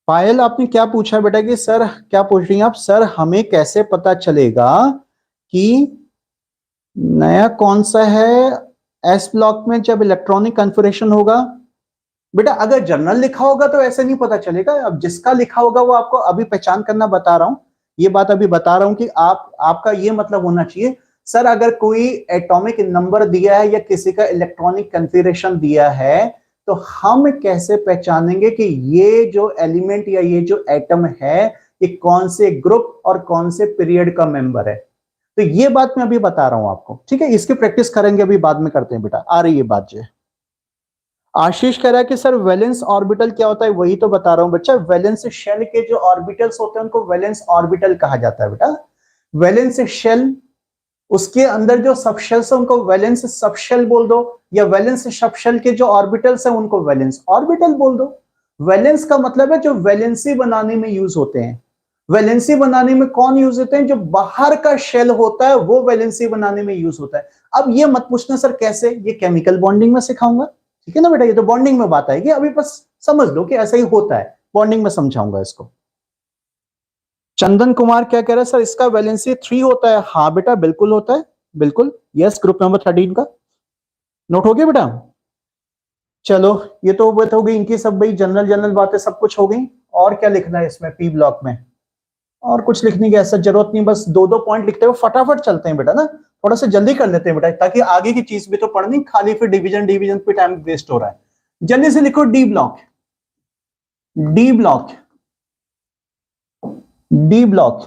पायल आपने क्या पूछा बेटा कि सर, क्या पूछ रही हैं आप? सर हमें कैसे पता चलेगा कि नया कौन सा है एस ब्लॉक में जब इलेक्ट्रॉनिक कॉन्फ़िगरेशन होगा? बेटा अगर जनरल लिखा होगा तो ऐसे नहीं पता चलेगा। अब जिसका लिखा होगा वो आपको अभी पहचान करना बता रहा हूं, ये बात अभी बता रहा हूं कि आपका ये मतलब होना चाहिए, सर अगर कोई एटॉमिक नंबर दिया है या किसी का इलेक्ट्रॉनिक कॉन्फ़िगरेशन दिया है तो हम कैसे पहचानेंगे कि ये जो एलिमेंट या ये जो एटम है ये कौन से ग्रुप और कौन से पीरियड का मेंबर है? तो ये बात मैं अभी बता रहा हूं आपको, ठीक है? इसकी प्रैक्टिस करेंगे, अभी बाद में करते हैं बेटा। आ रही है बात जो है। आशीष कह रहा है कि सर वैलेंस ऑर्बिटल क्या होता है? वही तो बता रहा हूं बच्चा, वैलेंस शेल के जो ऑर्बिटल्स होते हैं उनको वैलेंस ऑर्बिटल कहा जाता है बेटा। वैलेंस शेल, उसके अंदर जो सबशेल्स है उनको वैलेंस सबशेल बोल दो, या वैलेंस सबशेल के जो ऑर्बिटल्स है उनको वैलेंस ऑर्बिटल बोल दो। वैलेंस का मतलब है जो वैलेंसी बनाने में यूज होते हैं। वैलेंसी बनाने में कौन यूज होते हैं? जो बाहर का शेल होता है वो वैलेंसी बनाने में यूज होता है। अब ये मत पूछना सर कैसे, ये केमिकल बॉन्डिंग में सिखाऊंगा, ठीक है ना बेटा? ये तो बॉन्डिंग में बात आएगी, अभी बस समझ लो कि ऐसा ही होता है, बॉन्डिंग में समझाऊंगा इसको। चंदन कुमार क्या कह रहा है? सर इसका वैलेंसी 3 होता है। हाँ बेटा बिल्कुल होता है, बिल्कुल, यस, ग्रुप नंबर 13 का। नोट हो गया बेटा? चलो ये तो बात हो गई इनकी, सब भाई जनरल जनरल बातें सब कुछ हो गई। और क्या लिखना है इसमें पी ब्लॉक में? और कुछ लिखने की ऐसा जरूरत नहीं, बस दो दो पॉइंट लिखते हुए फटाफट चलते हैं बेटा ना, थोड़ा सा जल्दी कर लेते हैं बेटा, ताकि आगे की चीज भी तो पढ़नी, खाली फिर डिवीजन डिवीजन पे टाइम वेस्ट हो रहा है। जल्दी से लिखो D block, D block, D block,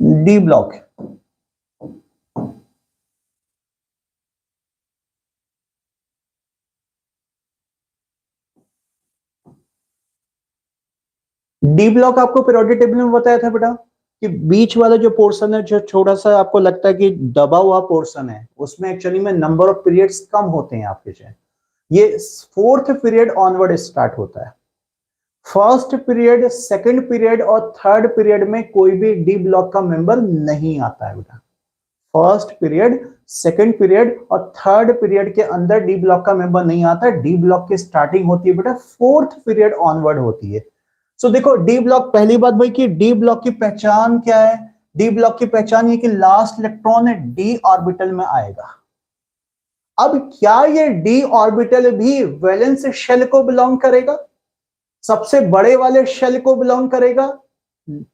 D block. D block आपको पीरियोडिक टेबल में बताया था बेटा कि बीच वाला जो पोर्शन है, जो छोटा सा आपको लगता है कि दबा हुआ पोर्शन है, उसमें एक्चुअली में नंबर ऑफ पीरियड्स कम होते हैं आपके जो, ये 4th पीरियड ऑनवर्ड स्टार्ट होता है। फर्स्ट पीरियड, सेकंड पीरियड और थर्ड पीरियड में कोई भी डी ब्लॉक का मेंबर नहीं आता है बेटा। फर्स्ट पीरियड, सेकंड पीरियड और थर्ड पीरियड के अंदर डी ब्लॉक का मेंबर नहीं आता। डी ब्लॉक की स्टार्टिंग होती है बेटा 4th पीरियड ऑनवर्ड होती है। सो देखो डी ब्लॉक, पहली बात भाई कि डी ब्लॉक की पहचान क्या है? डी ब्लॉक की पहचान ये कि लास्ट इलेक्ट्रॉन डी ऑर्बिटल में आएगा। अब क्या ये डी ऑर्बिटल भी वैलेंस शेल को बिलोंग करेगा? सबसे बड़े वाले शेल को बिलोंग करेगा?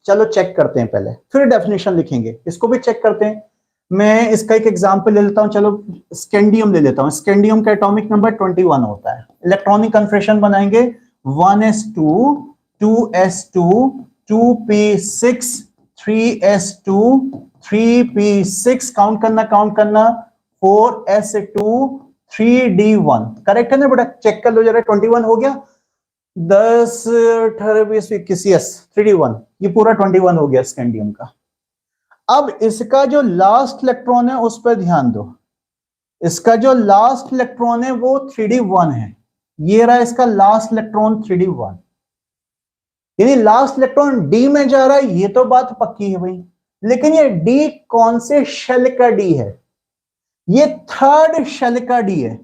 चलो चेक करते हैं पहले, फिर डेफिनेशन लिखेंगे, इसको भी चेक करते हैं। मैं इसका एक एग्जांपल ले लेता हूं, चलो स्कैंडियम ले लेता हूं। स्कैंडियम का एटॉमिक नंबर 21 होता है। इलेक्ट्रॉनिक कन्फर्मेशन बनाएंगे 1s2 2s2 2p6 3s2 3p6, count करना काउंट करना, 4s2 3d1। करेक्ट है ना बेटा? चेक कर लो जरा, 21 हो गया, 10 18 20 21, यस 3d1, ये पूरा 21 हो गया स्कैंडियम का। अब इसका जो लास्ट इलेक्ट्रॉन है उस पर ध्यान दो, इसका जो लास्ट इलेक्ट्रॉन है वो 3d1 है। ये रहा इसका लास्ट इलेक्ट्रॉन 3d1, यानी लास्ट इलेक्ट्रॉन डी में जा रहा है, ये तो बात पक्की है भाई। लेकिन ये डी कौन से शेल का डी है? ये थर्ड शेल का डी है।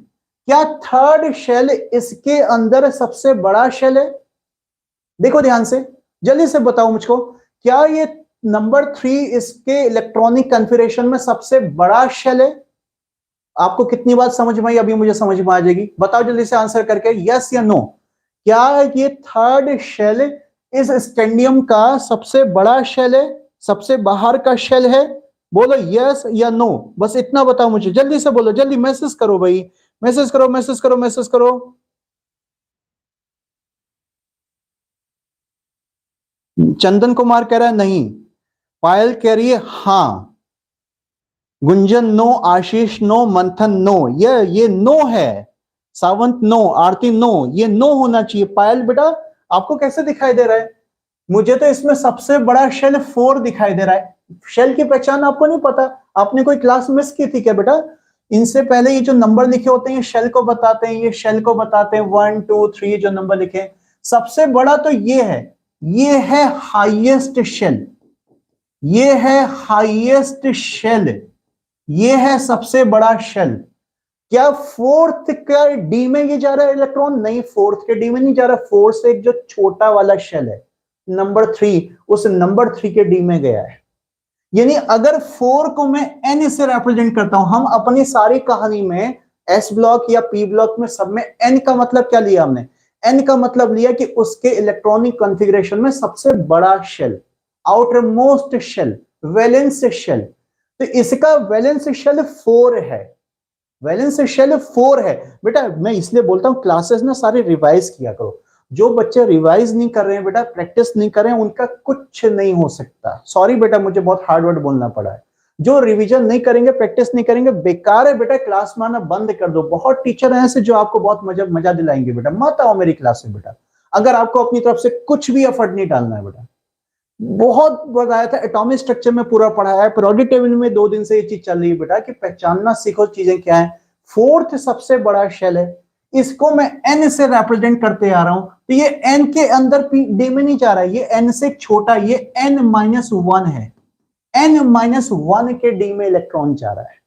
क्या थर्ड शेल इसके अंदर सबसे बड़ा शेल है? देखो ध्यान से, जल्दी से बताओ मुझको, क्या ये नंबर 3 इसके इलेक्ट्रॉनिक कॉन्फ़िगरेशन में सबसे बड़ा शेल है? आपको कितनी बात समझ में आई? अभी मुझे समझ में आ जाएगी, बताओ जल्दी से आंसर करके, यस या नो। क्या ये थर्ड शेल इस स्कैंडियम का सबसे बड़ा शेल है, सबसे बाहर का शेल है? बोलो यस या नो, बस इतना बताओ मुझे, जल्दी से बोलो, जल्दी मैसेज करो भाई, मैसेज करो मैसेज करो मैसेज करो। चंदन कुमार कह रहा है नहीं, पायल कह रही है हाँ, गुंजन नो, आशीष नो, मंथन नो, ये नो है, सावंत नो, आरती नो, ये नो होना चाहिए। पायल बेटा आपको कैसे दिखाई दे रहा है? मुझे तो इसमें सबसे बड़ा शेल 4 दिखाई दे रहा है। शेल की पहचान आपको नहीं पता? आपने कोई क्लास मिस की थी क्या बेटा? इनसे पहले ये जो नंबर लिखे होते हैं ये शेल को बताते हैं, ये शेल को बताते हैं, 1 2 3 जो नंबर लिखे, सबसे बड़ा तो ये है हाईएस्ट शेल, ये है हाईएस्ट शेल, ये है सबसे बड़ा शेल। क्या फोर्थ का डी में ये जा रहा है इलेक्ट्रॉन? नहीं, फोर्थ के डी में नहीं जा रहा, फोर्थ से एक जो छोटा वाला शेल है नंबर 3, उस नंबर 3 के डी में गया है। यानी अगर 4 को मैं एन से रिप्रेजेंट करता हूं, हम अपनी सारी कहानी में एस ब्लॉक या पी ब्लॉक में सब में एन का मतलब क्या लिया हमने? एन का मतलब लिया कि उसके इलेक्ट्रॉनिक कॉन्फ़िगरेशन में सबसे बड़ा shell, outer most shell, valence shell. तो इसका वैलेंस शेल 4 है, वैलेंस शेल 4 है। बेटा मैं इसलिए बोलता हूं क्लासेस ना सारे रिवाइज किया करो, जो बच्चे रिवाइज नहीं कर रहे हैं बेटा, प्रैक्टिस नहीं कर रहे हैं, उनका कुछ नहीं हो सकता। सॉरी बेटा, मुझे बहुत हार्ड वर्ड बोलना पड़ा है। जो रिवीजन नहीं करेंगे, प्रैक्टिस नहीं करेंगे, बेकार है बेटा, क्लास में आना बंद कर दो। बहुत टीचर हैं ऐसे जो आपको बहुत मजा दिलाएंगे बेटा, मत आओ मेरी क्लास में बेटा, अगर आपको अपनी तरफ से कुछ भी एफर्ट नहीं डालना है बेटा। बहुत बताया था, एटॉमिक स्ट्रक्चर में पूरा पढ़ाया है, पीरियोडिक टेबल में 2 दिन से ये चीज चल रही है बेटा कि पहचानना सीखो चीजें क्या है। फोर्थ सबसे बड़ा शेल है, इसको मैं एन से रिप्रेजेंट करते आ रहा हूं, तो ये एन के अंदर डी में नहीं जा रहा है, ये एन से छोटा, ये n-1 है, n-1 के डी में इलेक्ट्रॉन जा रहा है।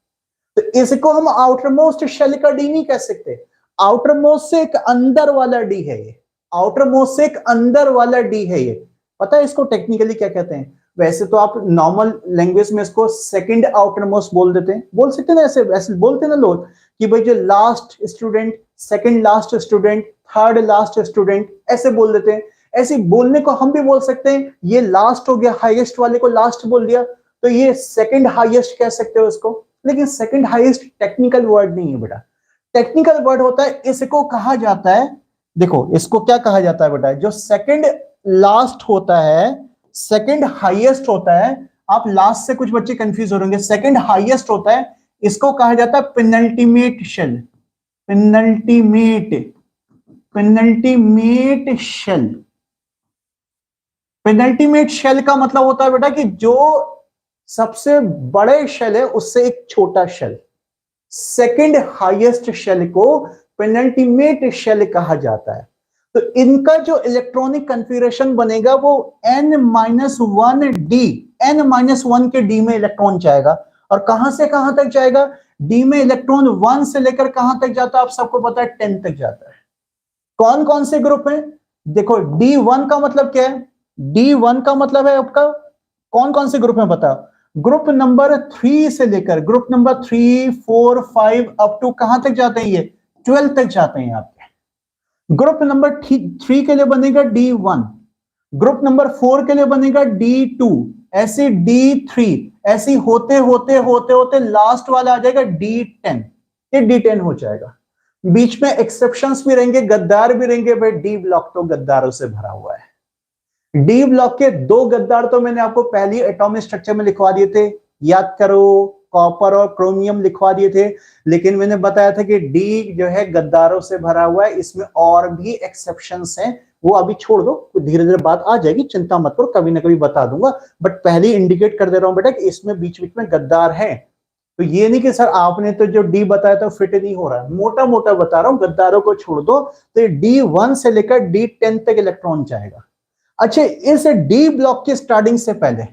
तो इसको हम आउटर मोस्ट शेल का डी नहीं कह सकते, आउटर मोस्ट से एक अंदर वाला डी है ये, आउटर मोस्ट से एक अंदर वाला डी है ये। पता है इसको टेक्निकली क्या कहते हैं? वैसे तो आप नॉर्मल लैंग्वेज में इसको सेकंड आउटर मोस्ट बोल देते हैं, बोल सकते हैं ना, ऐसे ऐसे बोलते हैं ना लोग कि भाई जो last student, second last student, third last student, ऐसे बोल देते हैं। ऐसे बोलने को हम भी बोल सकते हैं, ये लास्ट हो गया, हाईएस्ट वाले को लास्ट बोल दिया, तो ये सेकंड हाईएस्ट कह सकते हो इसको। लेकिन सेकंड हाईएस्ट टेक्निकल वर्ड नहीं है बेटा, टेक्निकल वर्ड होता है, इसको कहा जाता है, देखो इसको क्या कहा जाता है बेटा, जो सेकंड लास्ट होता है, सेकंड हाईएस्ट होता है, आप लास्ट से कुछ बच्चे कंफ्यूज हो रहे होंगे, सेकंड हाईएस्ट होता है, इसको कहा जाता है penultimate shell, penultimate, penultimate shell. Penultimate shell का मतलब होता है बेटा कि जो सबसे बड़े शेल है उससे एक छोटा शेल, सेकंड हाईएस्ट शेल को पेनल्टीमेट शेल कहा जाता है। तो इनका जो इलेक्ट्रॉनिक कॉन्फ़िगरेशन बनेगा वो n-1d, n-1 के डी में इलेक्ट्रॉन जाएगा, और कहां से कहां तक जाएगा? डी में इलेक्ट्रॉन 1 से लेकर कहां तक जाता है आप सबको पता है, 10 तक जाता है। कौन कौन से ग्रुप हैं? देखो D1 का मतलब क्या है? D1 का मतलब है आपका कौन कौन से ग्रुप में पता? ग्रुप नंबर 3 से लेकर ग्रुप नंबर 3 4 5 अप टू कहां तक जाते हैं? ये 12 तक जाते हैं आपके। ग्रुप नंबर 3 के लिए बनेगा D1, ग्रुप नंबर 4 के लिए बनेगा D2, ऐसे D3, ऐसे होते होते होते होते लास्ट वाला आ जाएगा D10, ये D10 हो जाएगा। बीच में एक्सेप्शंस भी रहेंगे, गद्दार भी रहेंगे, भाई डी ब्लॉक तो गद्दारों से भरा हुआ है। डी ब्लॉक के 2 गद्दार तो मैंने आपको पहली एटॉमिक स्ट्रक्चर में लिखवा दिए थे, याद करो, कॉपर और क्रोमियम लिखवा दिए थे। लेकिन मैंने बताया था कि डी जो है गद्दारों से भरा हुआ है, इसमें और भी एक्सेप्शंस हैं, वो अभी छोड़ दो, धीरे धीरे बात आ जाएगी, चिंता मत करो, कभी ना कभी बता दूंगा, बट पहले इंडिकेट कर दे रहा हूं बेटा कि इसमें बीच बीच में गद्दार है। तो ये नहीं कि सर आपने तो जो डी बताया था फिट नहीं हो रहा है, मोटा मोटा बता रहा हूं, गद्दारों को छोड़ दो। तो ये D1 से लेकर D10 तक इलेक्ट्रॉन जाएगा। अच्छा, इस डी ब्लॉक की स्टार्टिंग से पहले,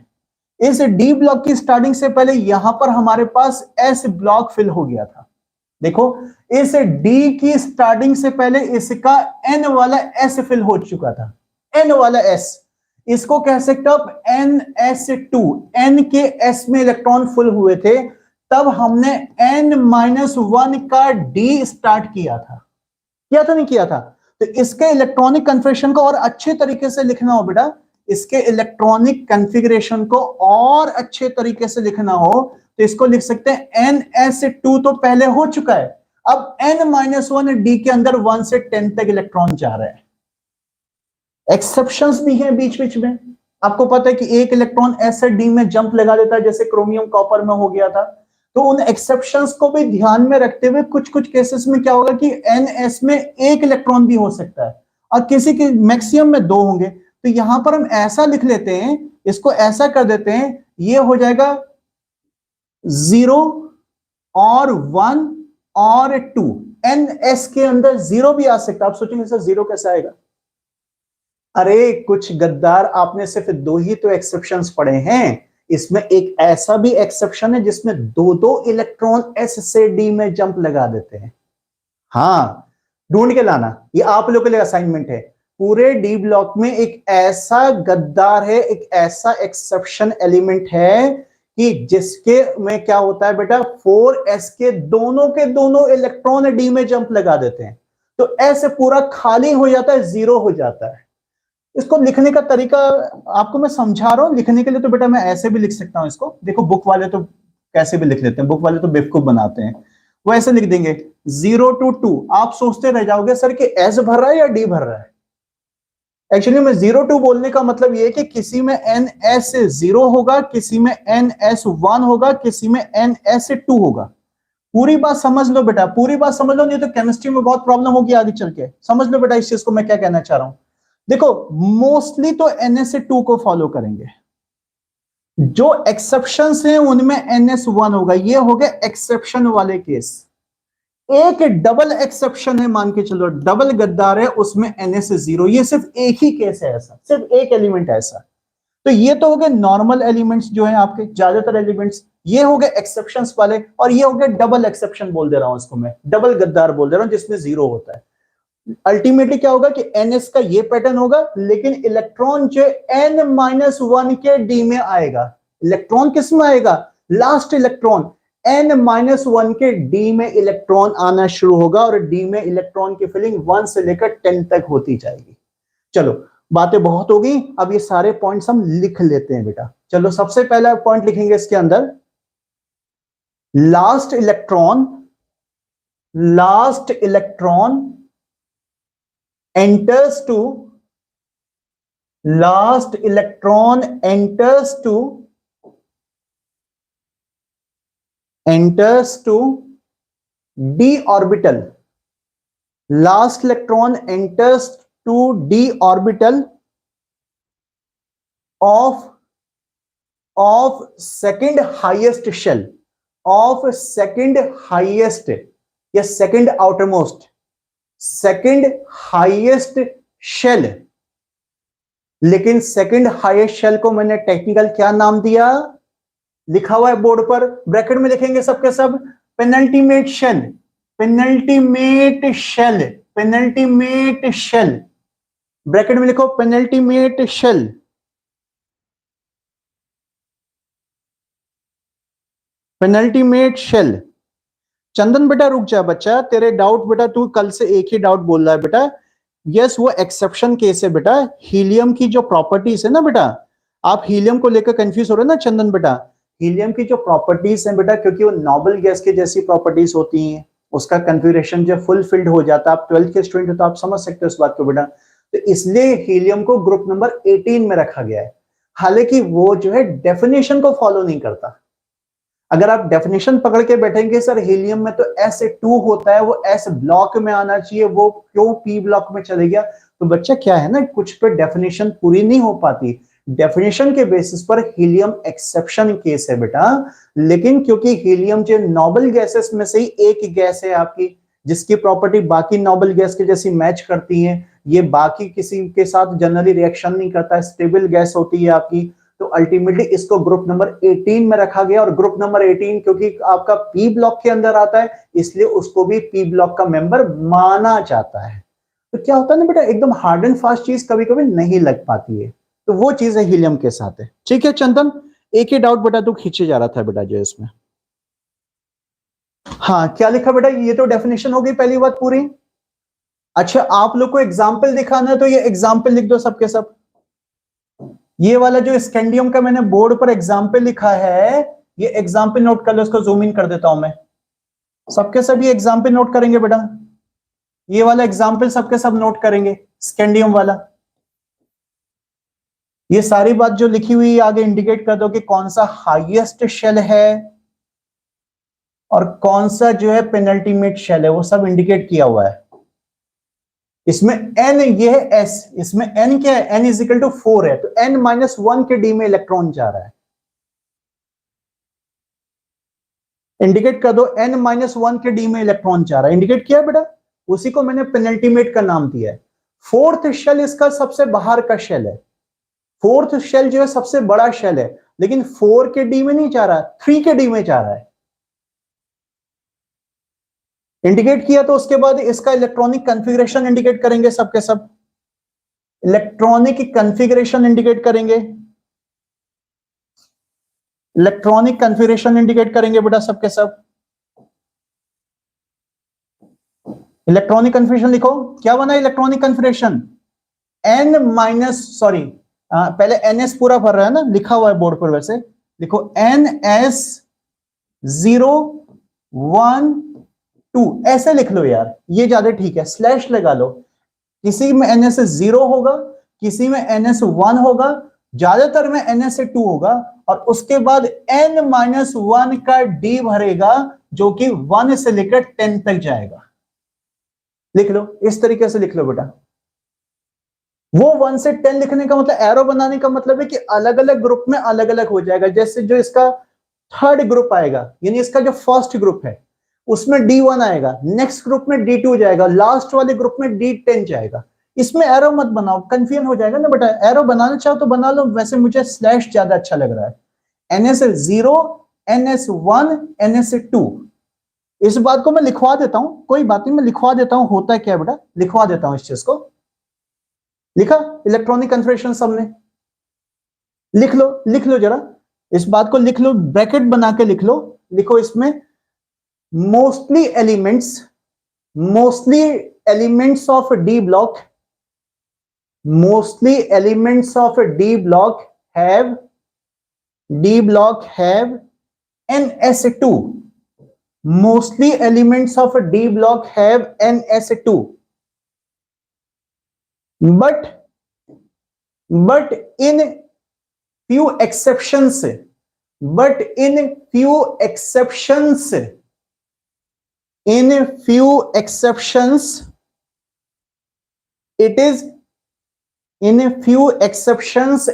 इस डी ब्लॉक की स्टार्टिंग से पहले यहां पर हमारे पास एस ब्लॉक फिल हो गया था। देखो इस डी की स्टार्टिंग से पहले इसका एन वाला एस फिल हो चुका था, एन वाला एस। इसको कह सकते हो आप NS2, N के S में इलेक्ट्रॉन फुल हुए थे, तब हमने N-1 का D स्टार्ट किया था नहीं किया था? तो इसके इलेक्ट्रॉनिक कन्फिगरेशन को और अच्छे तरीके से लिखना हो बेटा, इसके इलेक्ट्रॉनिक कन्फिगरेशन को और अच्छे तरीके से लिखना हो तो इसको लिख सकते हैं NS2 तो पहले हो चुका है, अब N-1 D के अंदर 1 से 10 तक इलेक्ट्रॉन जा रहे हैं। एक्सेप्शंस भी हैं बीच बीच में, आपको पता है कि एक इलेक्ट्रॉन S से D में जंप लगा देता है, जैसे क्रोमियम कॉपर में हो गया था। तो उन एक्सेप्शंस को भी ध्यान में रखते हुए कुछ कुछ केसेस में क्या होगा कि NS में एक इलेक्ट्रॉन भी हो सकता है और किसी के मैक्सिमम में 2 होंगे। तो यहां पर हम ऐसा लिख लेते हैं, इसको ऐसा कर देते हैं, ये हो जाएगा 0 और 1 और 2। NS के अंदर 0 भी आ सकता है। आप सोचेंगे सर 0 कैसे आएगा? अरे कुछ गद्दार, आपने सिर्फ 2 ही तो एक्सेप्शंस पढ़े हैं, इसमें एक ऐसा भी एक्सेप्शन है जिसमें 2-2 इलेक्ट्रॉन S से D में जंप लगा देते हैं। हाँ, ढूंढ के लाना, ये आप लोगों के लिए असाइनमेंट है। पूरे D ब्लॉक में एक ऐसा गद्दार है, एक ऐसा एक्सेप्शन एलिमेंट है कि जिसके में क्या होता है बेटा, 4S के दोनों इलेक्ट्रॉन D में जंप लगा देते हैं, तो S पूरा खाली हो जाता है, 0 हो जाता है। इसको लिखने का तरीका आपको मैं समझा रहा हूं, लिखने के लिए तो बेटा मैं ऐसे भी लिख सकता हूं इसको। देखो बुक वाले तो कैसे भी लिख लेते हैं, बुक वाले तो बेवकूफ बनाते हैं, वो ऐसे लिख देंगे 0 to 2। आप सोचते रह जाओगे सर कि S भर रहा है या D भर रहा है। एक्चुअली में 0 to बोलने का मतलब ये है कि किसी में NS0 होगा, किसी में NS1 होगा, किसी में NS2 होगा। पूरी बात समझ लो बेटा, पूरी बात समझ लो, नहीं तो केमिस्ट्री में बहुत प्रॉब्लम होगी आगे चल के। समझ लो बेटा इस चीज को मैं क्या कहना चाह रहा हूं। देखो मोस्टली तो NS2 को फॉलो करेंगे, जो एक्सेप्शंस हैं उनमें NS1 होगा। ये हो गए एक्सेप्शन वाले केस। एक डबल एक्सेप्शन है, मान के चलो डबल गद्दार है, उसमें NS0। ये सिर्फ एक ही केस है ऐसा, सिर्फ एक एलिमेंट ऐसा। तो ये तो हो गए नॉर्मल एलिमेंट्स जो है आपके, ज्यादातर एलिमेंट्स। ये हो गए एक्सेप्शंस वाले, और ये हो गए डबल एक्सेप्शन बोल दे रहा हूं इसको मैं, डबल गद्दार बोल दे रहा हूं, जिसमें 0 होता है। अल्टीमेटली क्या होगा कि NS का ये पैटर्न होगा, लेकिन इलेक्ट्रॉन जो N-1 के D में आएगा। इलेक्ट्रॉन किस में आएगा? लास्ट इलेक्ट्रॉन N-1 के D में इलेक्ट्रॉन आना शुरू होगा, और D में इलेक्ट्रॉन की फिलिंग 1 से लेकर 10 तक होती जाएगी। चलो बातें बहुत होगी, अब ये सारे पॉइंट्स हम लिख लेते हैं बेटा। चलो सबसे पहला पॉइंट लिखेंगे इसके अंदर, last electron enters to d orbital. Last electron enters to d orbital of second highest shell, of second highest या second outermost, second highest shell. लेकिन सेकेंड हाईएस्ट शेल को मैंने टेक्निकल क्या नाम दिया, लिखा हुआ है बोर्ड पर, ब्रैकेट में लिखेंगे सबके सब, penultimate shell, penultimate shell, penultimate shell. Bracket में लिखो penultimate shell. Penultimate shell. Chandan बेटा रुक जा बच्चा, तेरे डाउट बेटा, तू कल से एक ही डाउट बोल रहा है बेटा। यस वो एक्सेप्शन केस है बेटा, हीलियम की जो प्रॉपर्टीज है ना बेटा, आप हीलियम को लेकर कंफ्यूज हो रहे हैं ना चंदन बेटा। हीलियम की जो प्रॉपर्टीज है बेटा, क्योंकि वो नोबल गैस की जैसी प्रॉपर्टीज होती हैं, उसका कन्फिगरेशन जो फुलफिल्ड हो जाता है। आप 12th के स्टूडेंट हो तो आप समझ सकते हो इस बात को बेटा। तो इसलिए हीलियम को ग्रुप नंबर 18 में रखा गया है। हालांकि वो जो है डेफिनेशन को फॉलो नहीं करता। अगर आप डेफिनेशन पकड़ के बैठेंगे सर हीलियम में तो S2 होता है, वो S ब्लॉक में आना चाहिए, वो क्यों P ब्लॉक में चले गया, तो बच्चा क्या है ना, कुछ पे डेफिनेशन पूरी नहीं हो पाती। डेफिनेशन के बेसिस पर हीलियम एक्सेप्शन केस है बेटा। लेकिन क्योंकि हीलियम जो नोबल गैसेस में से ही एक गैस है आपकी, जिसकी प्रॉपर्टी बाकी नोबल गैस के जैसी मैच करती है, ये बाकी किसी के साथ जनरली रिएक्शन नहीं करता, स्टेबल गैस होती है आपकी। तो अल्टीमेटली इसको ग्रुप नंबर 18 में रखा गया, और ग्रुप नंबर 18 क्योंकि आपका P ब्लॉक के अंदर आता है, इसलिए उसको भी P ब्लॉक का मेंबर माना जाता है। तो क्या होता है ना बेटा, एकदम हार्ड एंड फास्ट चीज कभी कभी नहीं लग पाती है। तो वो चीज है हीलियम के साथ है। ठीक है चंदन, एक ही डाउट बेटा तू खींचे जा रहा था बेटा जो इसमें। हाँ क्या लिखा बेटा, ये तो डेफिनेशन हो गई पहली बात पूरी। अच्छा आप लोग को एग्जाम्पल दिखाना है तो ये एग्जाम्पल लिख दो सबके सब। ये वाला जो स्कैंडियम का मैंने बोर्ड पर एग्जाम्पल लिखा है, ये एग्जाम्पल नोट कर लो, इसको जूम इन कर देता हूं मैं। सबके सब ये एग्जाम्पल नोट करेंगे बेटा, ये वाला एग्जाम्पल सबके सब नोट करेंगे, स्कैंडियम वाला। ये सारी बात जो लिखी हुई आगे इंडिकेट कर दो कि कौन सा हाईएस्ट शेल है और कौन सा जो है पेनल्टीमेट शेल है, वो सब इंडिकेट किया हुआ है। इसमें n ये है s, इसमें n क्या है, n इज इक्वल टू 4 है, तो n-1 के d में इलेक्ट्रॉन जा रहा है। इंडिकेट कर दो n-1 के d में इलेक्ट्रॉन जा रहा है, इंडिकेट किया बेटा, उसी को मैंने पेनल्टीमेट का नाम दिया है। फोर्थ शेल इसका सबसे बाहर का शेल है, फोर्थ शेल जो है सबसे बड़ा शेल है, लेकिन 4 के डी में नहीं जा रहा, 3 के डी में जा रहा है। इंडिकेट किया तो उसके बाद इसका इलेक्ट्रॉनिक कॉन्फ़िगरेशन इंडिकेट करेंगे सबके सब, इलेक्ट्रॉनिक कॉन्फ़िगरेशन इंडिकेट करेंगे, इलेक्ट्रॉनिक कॉन्फ़िगरेशन इंडिकेट करेंगे बेटा सबके सब। इलेक्ट्रॉनिक कॉन्फ़िगरेशन लिखो, क्या बना इलेक्ट्रॉनिक कॉन्फ़िगरेशन, पहले NS पूरा भर रहा है ना, लिखा हुआ है बोर्ड पर, वैसे लिखो NS012, ऐसे लिख लो यार, ये ज्यादा ठीक है, स्लैश लगा लो। किसी में NS0 होगा, किसी में NS1 होगा, ज्यादातर में NS2 होगा, और उसके बाद n-1 का d भरेगा जो कि 1 से लेकर 10 तक जाएगा। लिख लो, इस तरीके से लिख लो बेटा। वो 1 से 10 लिखने का मतलब, एरो बनाने का मतलब है कि अलग अलग ग्रुप में अलग अलग हो जाएगा। जैसे जो इसका थर्ड ग्रुप आएगा, यानी इसका जो फर्स्ट ग्रुप है उसमें D1 आएगा, नेक्स्ट ग्रुप में D2 जाएगा, लास्ट वाले ग्रुप में D10 जाएगा। इसमें एरो मत बनाओ, कंफ्यूजन हो जाएगा ना बेटा। एरो बनाना चाहो तो बना लो, वैसे मुझे स्लैश ज्यादा अच्छा लग रहा है। NS0, NS1, NS2, इस बात को मैं लिखवा देता हूं, कोई बात नहीं, मैं लिखवा देता हूं, होता है क्या बेटा, लिखवा देता हूं इस चीज को। लिखा इलेक्ट्रॉनिक कॉन्फ़िगरेशन सबने, लिख लो जरा, इस बात को लिख लो, ब्रैकेट बना के लिख लो। लिखो इसमें mostly elements of D block, mostly elements of D block have NS2, mostly elements of D block have NS2, but in few exceptions,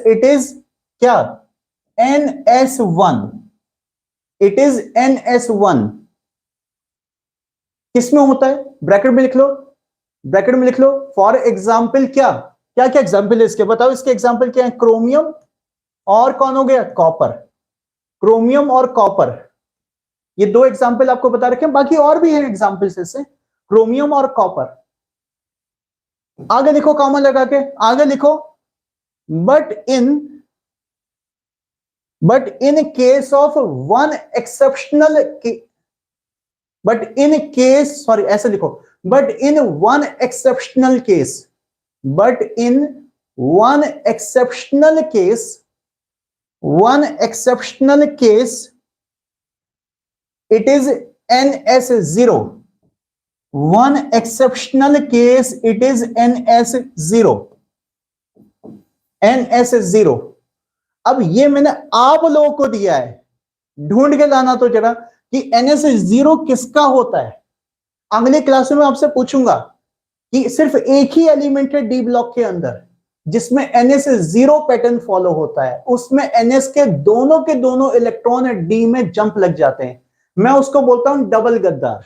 it is क्या, NS1, it is NS1। किसमें होता है, ब्रैकेट में लिख लो, ब्रैकेट में लिख लो। For example क्या क्या क्या एग्जाम्पल है इसके, बताओ इसके एग्जाम्पल क्या है, क्रोमियम और कौन हो गया, कॉपर, क्रोमियम और कॉपर, ये दो एग्जाम्पल आपको बता रखे हैं, बाकी और भी है एग्जाम्पल्स ऐसे, क्रोमियम और कॉपर। आगे लिखो, कॉमन लगा के आगे लिखो, but in case of one exceptional, ऐसे लिखो, but in one exceptional case, it is NS0, one exceptional case it is NS0। अब ये मैंने आप लोगों को दिया है, ढूंढ के लाना तो जरा कि NS0 किसका होता है। अगले क्लास में आपसे पूछूंगा कि सिर्फ एक ही एलिमेंट है डी ब्लॉक के अंदर जिसमें NS0 पैटर्न फॉलो होता है, उसमें NS के दोनों इलेक्ट्रॉन डी में जंप लग जाते हैं, मैं उसको बोलता हूं डबल गद्दार।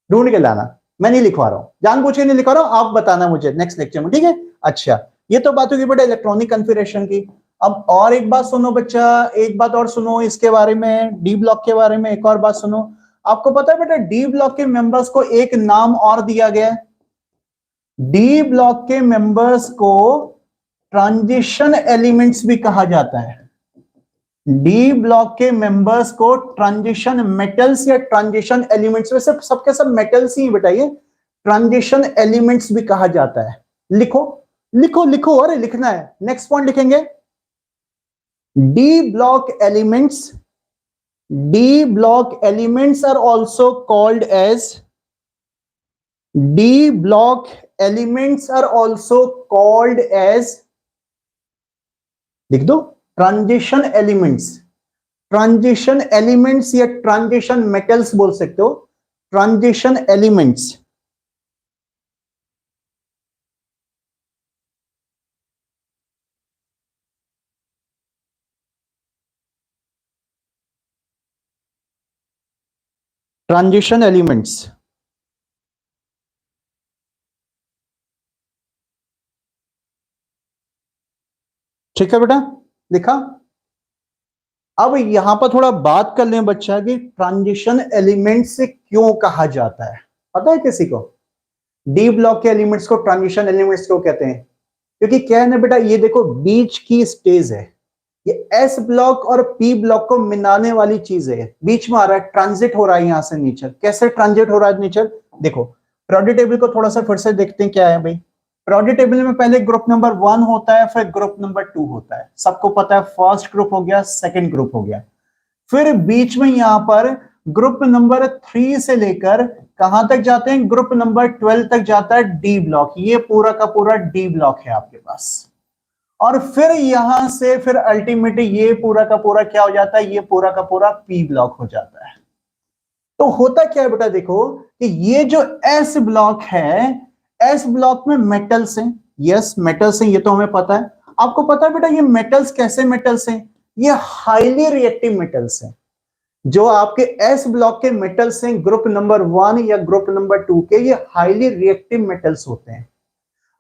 ढूंढ के लाना, मैं नहीं लिखवा रहा हूं, जानबूझ के नहीं लिखवा रहा हूं, आप बताना मुझे नेक्स्ट लेक्चर में, ठीक है। अच्छा, ये तो बात होगी बेटा इलेक्ट्रॉनिक कॉन्फ़िगरेशन की। अब और एक बात सुनो बच्चा, एक बात और सुनो इसके बारे में, डी ब्लॉक के बारे में एक और बात सुनो। आपको पता है बेटा डी ब्लॉक के मेंबर्स को एक नाम और दिया गया है, डी ब्लॉक के मेंबर्स को ट्रांजिशन एलिमेंट्स भी कहा जाता है। डी ब्लॉक के मेंबर्स को ट्रांजिशन मेटल्स या ट्रांजिशन एलिमेंट्स, वैसे सबके सब मेटल्स ही बताइए, ट्रांजिशन एलिमेंट्स भी कहा जाता है। लिखो लिखो लिखो, अरे लिखना है। नेक्स्ट पॉइंट लिखेंगे, D block elements, D block elements are also called as, D block elements are also called as, लिख दो, ट्रांजिशन एलिमेंट्स। ट्रांजिशन एलिमेंट्स या ट्रांजिशन मेटल्स बोल सकते हो, ट्रांजिशन एलिमेंट्स। ट्रांजिशन एलिमेंट्स, ठीक है बेटा, लिखा। अब यहां पर थोड़ा बात कर लें बच्चा कि ट्रांजिशन एलिमेंट्स से क्यों कहा जाता है, पता है किसी को? डी ब्लॉक के एलिमेंट्स को ट्रांजिशन एलिमेंट्स क्यों कहते हैं? क्योंकि क्या है ना बेटा, ये देखो बीच की स्टेज है, ये एस ब्लॉक और पी ब्लॉक को मिलाने वाली चीज है, बीच में आ रहा है, ट्रांजिट हो रहा है यहां से नेचर। कैसे ट्रांजिट हो रहा है नेचर? देखो पीरियोडिक टेबल को थोड़ा सा फिर से देखते हैं क्या है भाई। पीरियोडिक टेबल में पहले ग्रुप नंबर 1 होता है, फिर ग्रुप नंबर 2 होता है, सबको पता है। फर्स्ट ग्रुप हो गया, सेकंड ग्रुप हो गया, फिर बीच में यहां पर ग्रुप नंबर 3 से लेकर कहां तक जाते हैं, ग्रुप नंबर 12 तक जाता है डी ब्लॉक। ये पूरा का पूरा डी ब्लॉक है आपके पास। और फिर यहां से फिर अल्टीमेटली ये पूरा का पूरा क्या हो जाता है, ये पूरा का पूरा पी ब्लॉक हो जाता है। तो होता क्या है बेटा, देखो कि ये जो एस ब्लॉक है, एस ब्लॉक में मेटल्स हैं, यस मेटल्स हैं, ये तो हमें पता है। आपको पता है बेटा ये मेटल्स कैसे मेटल्स हैं? ये हाईली रिएक्टिव मेटल्स हैं। जो आपके एस ब्लॉक के मेटल्स हैं ग्रुप नंबर 1 या ग्रुप नंबर 2 के, ये हाईली रिएक्टिव मेटल्स होते हैं।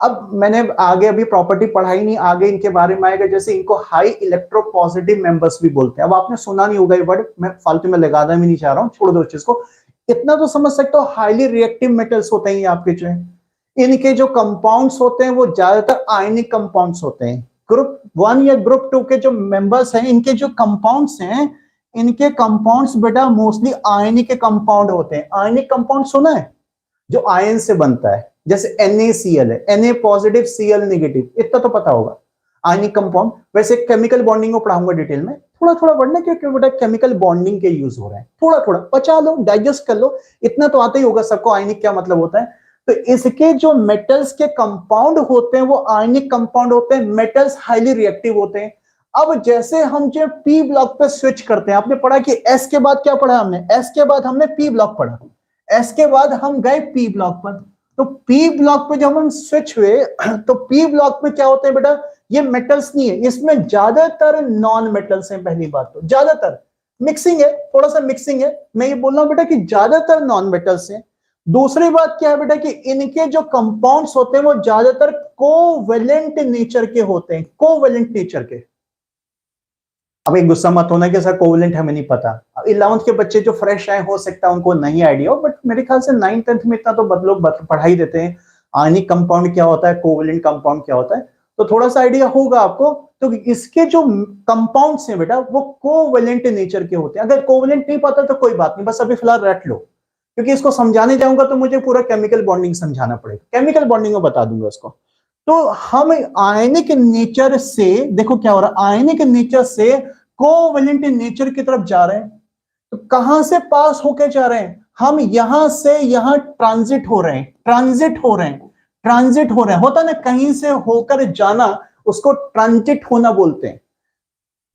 अब मैंने आगे अभी प्रॉपर्टी पढ़ाई नहीं, आगे इनके बारे में आएगा। जैसे इनको हाई इलेक्ट्रोपॉजिटिव मेंबर्स भी बोलते हैं। अब आपने सुना नहीं होगा ये वर्ड, मैं फालतू में लगाना भी नहीं चाह रहा हूं, छोड़ दो इस चीज को। इतना तो समझ सकते हो, हाईली रिएक्टिव मेटल्स होते हैं ये आपके जो है। इनके जो कंपाउंड्स होते हैं वो ज्यादातर आयनिक कंपाउंड्स होते हैं। ग्रुप 1 या ग्रुप 2 के जो मेंबर्स हैं, इनके जो कंपाउंड्स हैं, इनके कंपाउंड्स बेटा मोस्टली आयनिक के कंपाउंड होते हैं। आयनिक कंपाउंड सुना है? जो आयन से बनता है, जैसे NaCl है, Na पॉजिटिव Cl नेगेटिव, इतना तो पता होगा आयनिक कंपाउंड। वैसे केमिकल बॉन्डिंग को पढ़ाऊंगा डिटेल में, थोड़ा थोड़ा पढ़ना क्योंकि बेटा केमिकल बॉन्डिंग के यूज हो रहे हैं। थोड़ा थोड़ा पचा लो, डाइजेस्ट कर लो, इतना तो आता ही होगा सबको आयनिक क्या मतलब होता है। तो इसके जो मेटल्स के कंपाउंड होते हैं वो आयनिक कंपाउंड होते हैं, मेटल्स हाईली रिएक्टिव होते हैं। अब जैसे हम जो पी ब्लॉक पे स्विच करते हैं, आपने पढ़ा कि एस के बाद क्या पढ़ा हमने, एस के बाद हमने पी ब्लॉक पढ़ा, एस के बाद हम गए पी ब्लॉक पर। तो पी ब्लॉक पे जब हम स्विच हुए तो पी ब्लॉक में क्या होते हैं बेटा, ये मेटल्स नहीं है, इसमें ज्यादातर नॉन मेटल्स हैं। पहली बात तो ज्यादातर मिक्सिंग है, थोड़ा सा मिक्सिंग है, मैं ये बोल रहा हूं बेटा कि ज्यादातर नॉन मेटल्स हैं। दूसरी बात क्या है बेटा कि इनके जो कंपाउंड्स होते हैं वो ज्यादातर कोवेलेंट नेचर के होते हैं, कोवेलेंट नेचर के। अब एक गुस्सा मत होना कि सर कोवेलेंट हमें नहीं पता। 11th के बच्चे जो फ्रेश आए हो सकता है उनको नहीं आइडिया हो, बट मेरे ख्याल से 9th 10th में इतना तो लोग पढ़ाई देते हैं, आयनिक कंपाउंड क्या होता है, कोवेलेंट कंपाउंड क्या होता है, तो थोड़ा सा आइडिया होगा आपको। तो इसके जो कंपाउंड्स हैं बेटा वो कोवेलेंट नेचर के होते हैं। अगर कोवेलेंट नहीं पता तो कोई बात नहीं, बस अभी फिलहाल रट लो, क्योंकि इसको समझाने जाऊंगा तो मुझे पूरा केमिकल बॉन्डिंग समझाना पड़ेगा। केमिकल बॉन्डिंग में बता दूंगा उसको। तो हम आयनिक नेचर से, देखो क्या हो रहा है, आयनिक नेचर से कोवेलेंट नेचर की तरफ जा रहे हैं। तो कहां से पास होके जा रहे हैं, हम यहां से यहां ट्रांजिट हो रहे हैं, ट्रांजिट हो रहे हैं, ट्रांजिट हो रहे हैं। होता ना कहीं से होकर जाना, उसको ट्रांजिट होना बोलते हैं।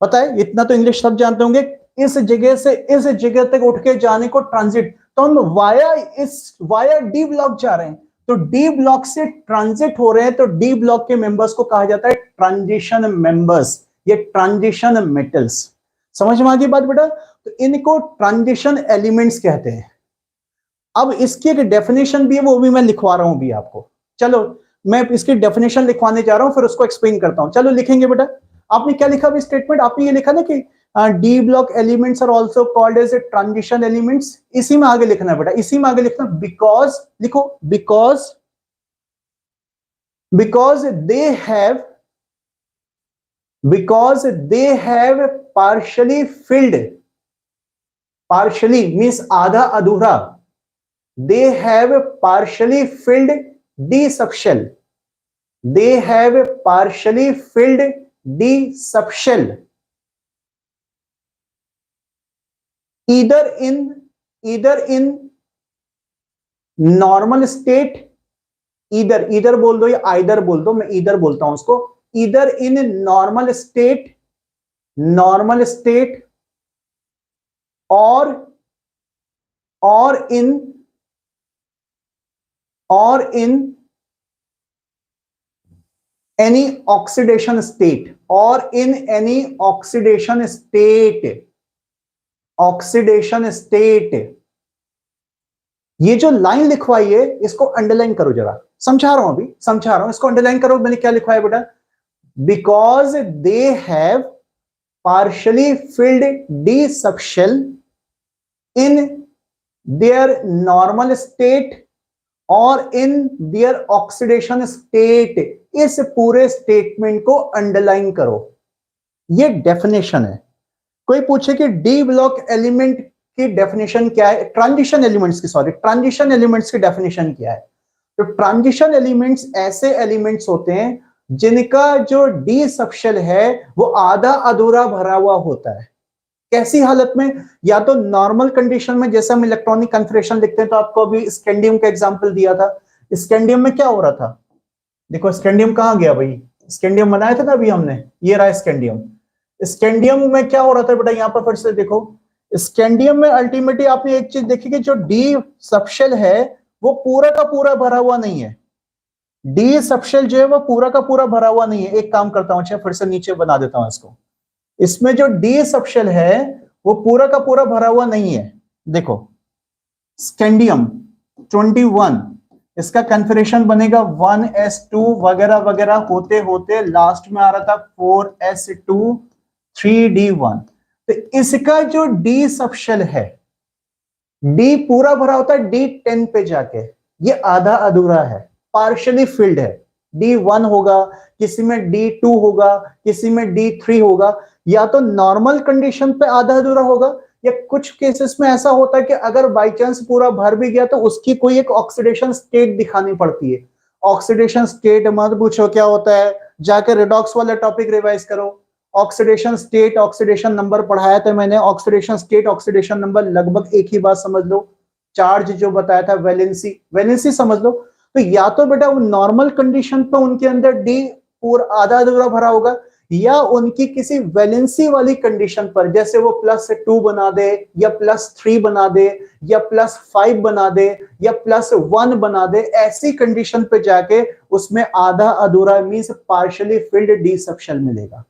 पता है, इतना तो इंग्लिश सब जानते होंगे। इस जगह से इस जगह तक उठ के जाने को ट्रांजिट। तो हम वाया डी ब्लॉक जा रहे हैं, तो डी ब्लॉक से ट्रांजिट हो रहे हैं, तो डी ब्लॉक के मेंबर्स को कहा जाता है ट्रांजिशन मेंबर्स, ये ट्रांजिशन मेटल्स। समझ में आ गई बात बेटा? तो इनको ट्रांजिशन एलिमेंट्स कहते हैं। अब इसकी एक डेफिनेशन भी है, वो भी मैं लिखवा रहा हूं भी आपको। चलो मैं इसकी डेफिनेशन लिखवाने जा रहा हूं, फिर उसको एक्सप्लेन करता हूं। चलो लिखेंगे बेटा। आपने क्या लिखा अभी स्टेटमेंट, आपने ये लिखा ना कि D block elements are also called as a transition elements. इसी में आगे लिखना है बेटा, इसी में आगे लिखना, बिकॉज, लिखो because they have because they have partially field, partially means आधा अधूरा, they have partially field D subshell, they have partially field D subshell either in normal state, इधर बोल दो या आइदर बोल दो, मैं इधर बोलता हूं उसको, इधर इन नॉर्मल स्टेट और in any oxidation state, or in any oxidation state। ये जो लाइन लिखवाई है इसको अंडरलाइन करो जरा, समझा रहा हूं, इसको अंडरलाइन करो। मैंने क्या लिखवाया बेटा, because they have partially field D subshell in their normal state और इन देयर ऑक्सीडेशन स्टेट, इस पूरे स्टेटमेंट को अंडरलाइन करो। ये डेफिनेशन है। कोई पूछे कि डी ब्लॉक एलिमेंट की डेफिनेशन क्या है, ट्रांजिशन एलिमेंट्स की डेफिनेशन क्या है, तो ट्रांजिशन एलिमेंट्स ऐसे एलिमेंट्स होते हैं जिनका जो डी सबशेल है वो आधा अधूरा भरा हुआ होता है। कैसी हालत में, या तो नॉर्मल कंडीशन में, जैसे हम इलेक्ट्रॉनिक कन्फर्मेशन लिखते हैं, तो आपको अभी स्कैंडियम का एग्जांपल दिया था। स्कैंडियम में क्या हो रहा था, देखो स्कैंडियम कहां गया भाई, स्कैंडियम बनाया था ना अभी हमने, ये रहा स्कैंडियम। स्कैंडियम में क्या हो रहा था बेटा, यहां पर फिर से देखो, स्कैंडियम में अल्टीमेटली आपने एक चीज देखी कि जो डी सबशेल है वो पूरा का पूरा भरा हुआ नहीं है, डी सबशेल जो है वो पूरा का पूरा भरा हुआ नहीं है। एक काम करता हूं, फिर से नीचे बना देता हूं इसको, इसमें जो डी सबशेल है वो पूरा का पूरा भरा हुआ नहीं है। देखो स्कैंडियम 21, इसका कन्फिगरेशन बनेगा 1s2 वगैरह वगैरह होते होते लास्ट में आ रहा था 4s2 3d1। तो इसका जो डी सबशेल है, डी पूरा भरा होता है D10 पे जाके, ये आधा अधूरा है, पार्शियली फिल्ड है। D1 होगा, किसी में D2 होगा, किसी में D3 होगा, या तो नॉर्मल कंडीशन पे आधा अधूरा होगा, या कुछ केसेस में ऐसा होता है कि अगर बाई चांस पूरा भर भी गया तो उसकी कोई एक ऑक्सीडेशन स्टेट दिखानी पड़ती है। ऑक्सीडेशन स्टेट मत पूछो क्या होता है, जाकर रिडॉक्स वाला टॉपिक रिवाइज करो। ऑक्सीडेशन स्टेट, ऑक्सीडेशन नंबर पढ़ाया था मैंने, ऑक्सीडेशन स्टेट, ऑक्सीडेशन नंबर लगभग एक ही बात समझ लो। चार्ज जो बताया था वैलेंसी समझ लो। तो या तो बेटा वो नॉर्मल कंडीशन पे उनके अंदर डी पूरा आधा अधूरा भरा होगा, या उनकी किसी वैलेंसी वाली कंडीशन पर, जैसे वो +2 बना दे, या +3 बना दे, या +5 बना दे, या +1 बना दे, ऐसी कंडीशन पे जाके उसमें आधा अधूरा means partially field D subshell मिलेगा।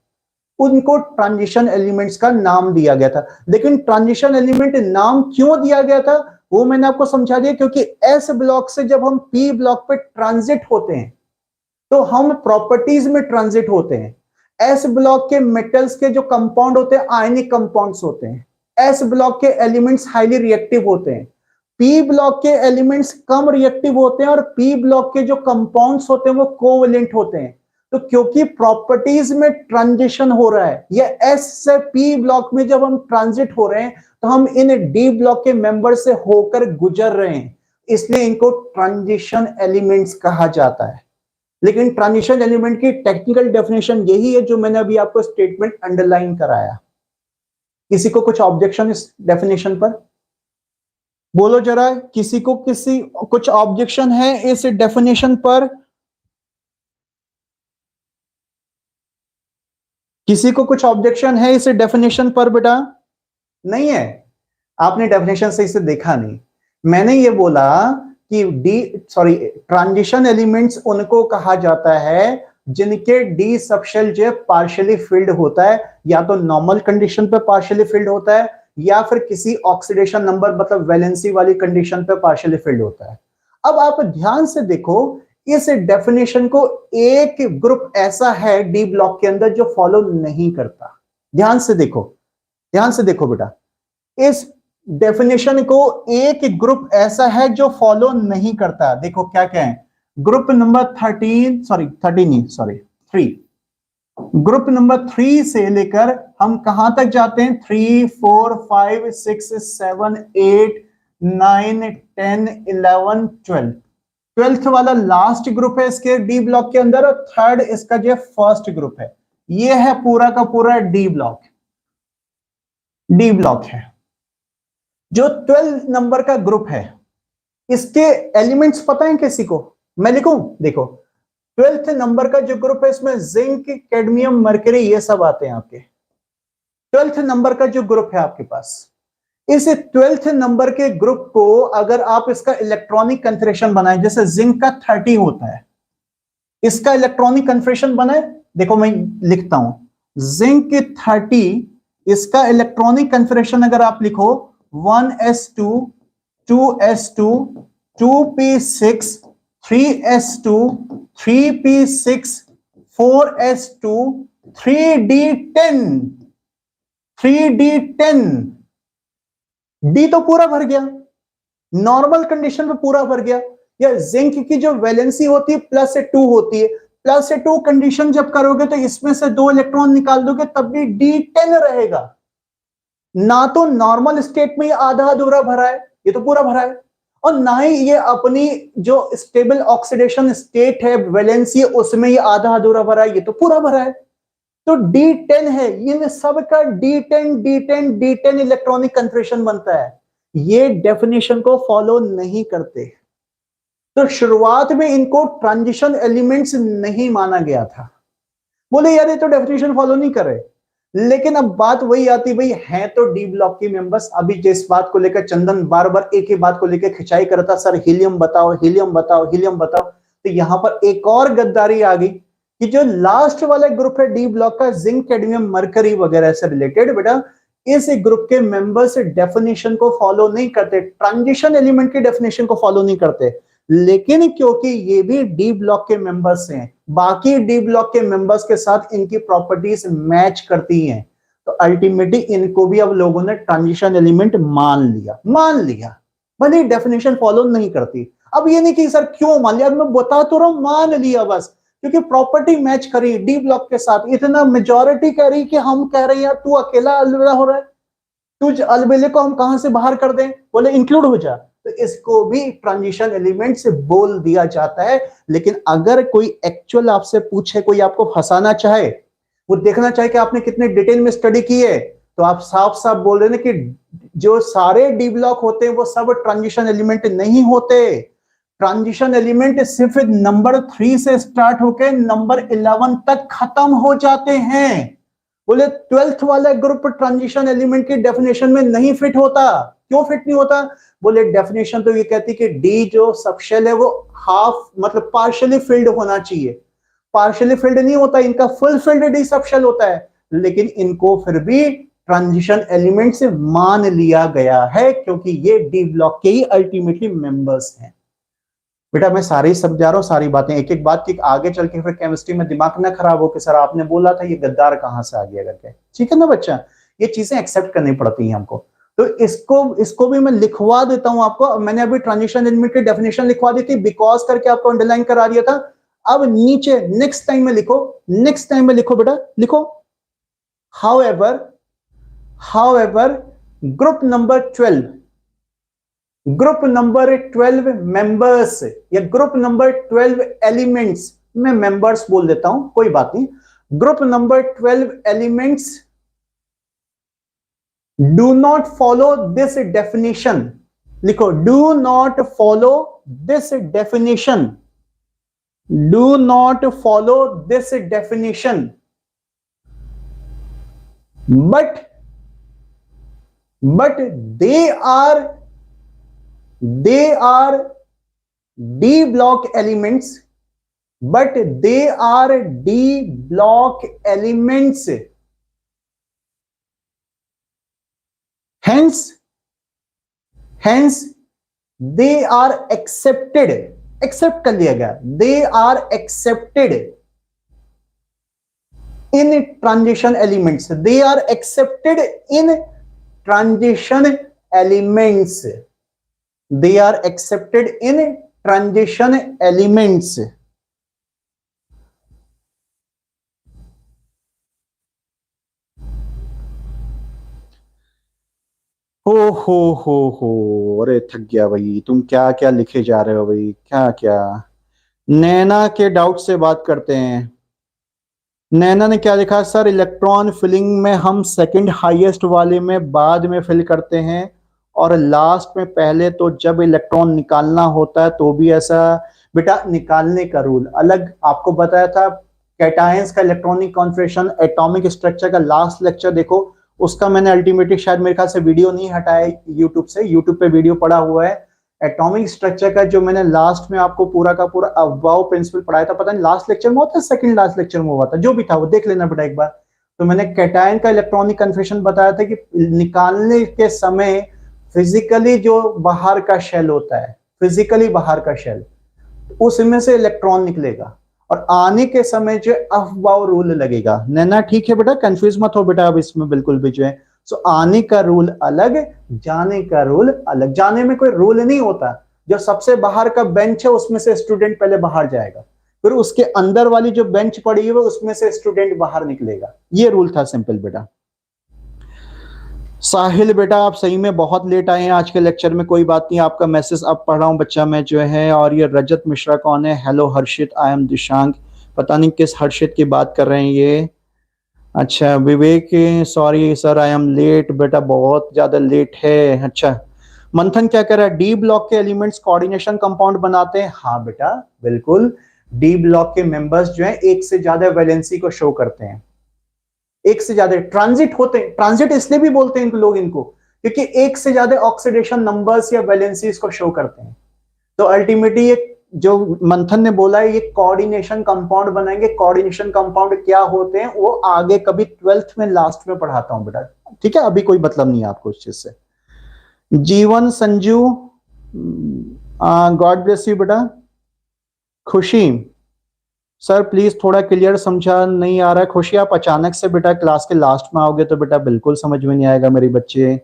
उनको ट्रांजिशन एलिमेंट्स का नाम दिया गया था। लेकिन ट्रांजिशन एलिमेंट नाम क्यों दिया गया था वो मैंने आपको समझा दिया, क्योंकि एस ब्लॉक से जब हम पी ब्लॉक पे ट्रांजिट होते हैं तो हम प्रॉपर्टीज में ट्रांजिट होते हैं। एस ब्लॉक के मेटल्स के जो कंपाउंड होते हैं आयनिक कंपाउंड्स होते हैं, एस ब्लॉक के एलिमेंट्स हाईली रिएक्टिव होते हैं, पी ब्लॉक के एलिमेंट्स कम रिएक्टिव होते हैं, और पी ब्लॉक के जो कंपाउंड्स होते हैं वो कोवेलेंट होते हैं। तो क्योंकि प्रॉपर्टीज में ट्रांजिशन हो रहा है, या एस से पी ब्लॉक में जब हम ट्रांजिट हो रहे हैं तो हम इन डी ब्लॉक के मेंबर से होकर गुजर रहे हैं, इसलिए इनको ट्रांजिशन एलिमेंट्स कहा जाता है। लेकिन ट्रांजिशन एलिमेंट की टेक्निकल डेफिनेशन यही है जो मैंने अभी आपको स्टेटमेंट अंडरलाइन कराया। किसी को कुछ ऑब्जेक्शन इस डेफिनेशन पर? बोलो जरा, किसी को कुछ ऑब्जेक्शन है इस डेफिनेशन पर? किसी को कुछ ऑब्जेक्शन है इस डेफिनेशन पर बेटा? नहीं है, आपने डेफिनेशन सही से देखा नहीं। मैंने ये बोला कि ट्रांजिशन एलिमेंट्स उनको कहा जाता है जिनके डी सबशेल जो पार्शियली फिल्ड होता है, या तो नॉर्मल कंडीशन पे पार्शियली फिल्ड होता है, या फिर किसी ऑक्सीडेशन नंबर मतलब वैलेंसी वाली कंडीशन पे पार्शियली फिल्ड होता है। अब आप ध्यान से देखो, इस डेफिनेशन को एक ग्रुप ऐसा है डी ब्लॉक के अंदर जो फॉलो नहीं करता। ध्यान से देखो बेटा, इस डेफिनेशन को एक ग्रुप ऐसा है जो फॉलो नहीं करता। देखो क्या क्या है, ग्रुप नंबर 3। ग्रुप नंबर 3 से लेकर हम कहां तक जाते हैं? 3, 4, 5, 6, 7, 8, 9, 10, 11, 12। 12th वाला लास्ट ग्रुप है इसके डी ब्लॉक के अंदर, और थर्ड इसका जो फर्स्ट ग्रुप है। ये है पूरा का पूरा डी ब्लॉक। डी ब्लॉक है जो 12 नंबर का ग्रुप है। इसके एलिमेंट्स पता है किसी को? मैं लिखूं, देखो 12th नंबर का जो ग्रुप है इसमें जिंक, कैडमियम, मरकरी ये सब आते हैं आपके। 12th नंबर का जो ग्रुप है आपके पास, इस 12th नंबर के ग्रुप को अगर आप इसका इलेक्ट्रॉनिक कन्फिगरेशन बनाए, जैसे जिंक का 30 होता है, इसका इलेक्ट्रॉनिक कन्फिगरेशन बनाए, देखो मैं लिखता हूं जिंक 30, इसका इलेक्ट्रॉनिक कन्फिगरेशन अगर आप लिखो 1s2 2s2 2p6 3s2 3p6 4s2 3d10 3d10। D तो पूरा भर गया, नॉर्मल कंडीशन में पूरा भर गया। या जिंक की जो वैलेंसी होती है +2 होती है, +2 कंडीशन जब करोगे तो इसमें से 2 इलेक्ट्रॉन निकाल दोगे तब भी D10 रहेगा। ना तो नॉर्मल स्टेट में ये आधा अधूरा भरा है, ये तो पूरा भरा है, और ना ही ये अपनी जो स्टेबल ऑक्सीडेशन स्टेट है, वैलेंसी है, उसमें ये आधा अधूरा भरा है, ये तो पूरा भरा है। तो D10 है, इन सब का D10 D10 D10 electronic configuration बनता है। ये डेफिनेशन को फॉलो नहीं करते, तो शुरुआत में इनको ट्रांजिशन एलिमेंट्स नहीं माना गया था। बोले यार ये तो डेफिनेशन फॉलो नहीं कर रहे, लेकिन अब बात वही आती, भाई है तो डी ब्लॉक के मेंबर्स। अभी जिस बात को लेकर चंदन बार बार एक ही बात को लेकर खिंचाई करता, सर हीलियम बताओ हीलियम बताओ हीलियम बताओ, तो यहां पर एक और गद्दारी आ गई कि जो लास्ट वाला ग्रुप है डी ब्लॉक का, जिंक, कैडमियम, मरकरी वगैरह से रिलेटेड, बेटा इस ग्रुप के मेंबर्स डेफिनेशन को फॉलो नहीं करते, ट्रांजिशन एलिमेंट की डेफिनेशन को फॉलो नहीं करते। लेकिन क्योंकि ये भी डी ब्लॉक के मेंबर्स हैं, बाकी डी ब्लॉक के मेंबर्स के साथ इनकी प्रॉपर्टीज मैच करती हैं, तो अल्टीमेटली इनको भी अब लोगों ने ट्रांजिशन एलिमेंट मान लिया, भले डेफिनेशन फॉलो नहीं करती। अब ये नहीं कि सर क्यों मान लिया, मैं बता तो रहा हूं मान लिया बस, क्योंकि प्रॉपर्टी मैच करी डी ब्लॉक के साथ। इतना मेजॉरिटी कह रही कि हम कह रहे हैं यार तू अकेला अलविदा हो रहा है, तुझ अलबेले को हम कहां से बाहर कर दें, बोले इंक्लूड हो जा, तो इसको भी ट्रांजिशन एलिमेंट से बोल दिया जाता है। लेकिन अगर कोई एक्चुअल आपसे पूछे, कोई आपको फंसाना चाहे, वो देखना चाहे कि आपने कितने डिटेल में स्टडी की है, तो आप साफ साफ बोल रहे हैं कि जो सारे डी ब्लॉक होते हैं वो सब ट्रांजिशन एलिमेंट नहीं होते। ट्रांजिशन एलिमेंट सिर्फ नंबर 3 से स्टार्ट होकर नंबर 11 तक खत्म हो जाते हैं। बोले 12th वाला ग्रुप ट्रांजिशन एलिमेंट की डेफिनेशन में नहीं फिट होता। क्यों फिट नहीं होता? बोले डेफिनेशन तो ये कहती कि डी जो सबशेल है वो हाफ मतलब पार्शियली फिल्ड होना चाहिए, पार्शियली फिल्ड नहीं होता, इनका फुल फिल्ड डी सबशेल होता है, लेकिन इनको फिर भी ट्रांजिशन एलिमेंट से मान लिया गया है क्योंकि ये डी ब्लॉक के ही अल्टीमेटली मेंबर्स हैं। बेटा मैं सारी समझा रहा हूं, सारी बातें एक एक बात की, आगे चल के फिर केमिस्ट्री में दिमाग ना खराब हो कि सर आपने बोला था, ये गद्दार कहां से आ गया करके। ठीक है ना बच्चा, ये चीजें एक्सेप्ट करनी पड़ती हैं हमको। तो इसको भी मैं लिखवा देता हूं आपको। मैंने अभी ट्रांजिशन एलिमेंट की डेफिनेशन लिखवा दी थी, बिकॉज करके आपको अंडरलाइन करा दिया था। अब नीचे नेक्स्ट टाइम में लिखो, नेक्स्ट टाइम में लिखो बेटा, लिखो however group number 12, group number 12 members या ग्रुप नंबर 12 एलिमेंट्स, मैं मेंबर्स बोल देता हूं कोई बात नहीं, group number 12 elements do not follow this definition. लिखो do not follow this definition, do not follow this definition, but they are D block elements, but they are D block elements, hence they are accepted, accept कर लिया गया, they are accepted in transition elements, they are accepted in transition elements, they are accepted in transition elements। हो हो, अरे थक गया भाई, तुम क्या क्या लिखे जा रहे हो भाई, क्या क्या। नैना के डाउट से बात करते हैं। नैना ने क्या लिखा सर, इलेक्ट्रॉन फिलिंग में हम सेकंड हाईएस्ट वाले में बाद में फिल करते हैं और लास्ट में पहले, तो जब इलेक्ट्रॉन निकालना होता है तो भी ऐसा। बेटा निकालने का रूल अलग आपको बताया था। कैटायंस का इलेक्ट्रॉनिक कॉन्फ़िगरेशन, एटॉमिक स्ट्रक्चर का लास्ट लेक्चर देखो, उसका मैंने अल्टीमेटली शायद मेरे ख्याल से वीडियो नहीं हटाया यूट्यूब से, यूट्यूब पे वीडियो पड़ा हुआ है। एटॉमिक स्ट्रक्चर का जो मैंने लास्ट में आपको पूरा का पूरा अबाव प्रिंसिपल पढ़ाया था, पता नहीं लास्ट लेक्चर में होता है सेकंड लास्ट लेक्चर में हुआ था, जो भी था वो देख लेना बेटा एक बार। तो मैंने कैटायन का इलेक्ट्रॉनिक कन्फेक्शन बताया था कि निकालने के समय फिजिकली जो बाहर का शेल होता है, फिजिकली बाहर का शेल, उसमें से इलेक्ट्रॉन निकलेगा और आने के समय जो अफबाव रूल लगेगा। नैना ठीक है बेटा, कंफ्यूज मत हो बेटा अब इसमें बिल्कुल भी जो है। सो आने का रूल अलग, जाने का रूल अलग। जाने में कोई रूल नहीं होता, जो सबसे बाहर का बेंच है उसमें से स्टूडेंट पहले बाहर जाएगा, फिर उसके अंदर वाली जो बेंच पड़ी है उसमें से स्टूडेंट बाहर निकलेगा। ये रूल था सिंपल बेटा। साहिल बेटा आप सही में बहुत लेट आए हैं आज के लेक्चर में, कोई बात नहीं, आपका मैसेज अब पढ़ रहा हूँ बच्चा मैं जो है। और ये रजत मिश्रा कौन है? Hello Harshit, I am Dishank. पता नहीं किस हर्षित की बात कर रहे हैं ये। अच्छा Vivek, sorry sir I am late, बेटा बहुत ज्यादा लेट है। अच्छा मंथन क्या कर रहा है? डी ब्लॉक के एलिमेंट्स कोऑर्डिनेशन कंपाउंड बनाते हैं। हाँ बेटा बिल्कुल, डी ब्लॉक के मेंबर्स जो है एक से ज्यादा वैलेंसी को शो करते हैं, एक से ज्यादा ट्रांजिट होते हैं। ट्रांजिट इसलिए भी बोलते हैं लोग इनको क्योंकि एक से ज्यादा ऑक्सीडेशन नंबर्स या वैलेंसीज को शो करते हैं। तो अल्टीमेटली ये जो मंथन ने बोला है, ये कोऑर्डिनेशन कंपाउंड बनाएंगे। कोऑर्डिनेशन कंपाउंड क्या होते हैं वो आगे कभी 12th में लास्ट में पढ़ाता हूं बेटा, ठीक है, अभी कोई मतलब नहीं है आपको उस चीज से। जीवन संजू, गॉड ब्लेस यू बेटा। खुशी सर प्लीज थोड़ा क्लियर समझा नहीं आ रहा है। खुशी आप अचानक से बेटा क्लास के लास्ट में आओगे तो बेटा बिल्कुल समझ में नहीं आएगा मेरे बच्चे,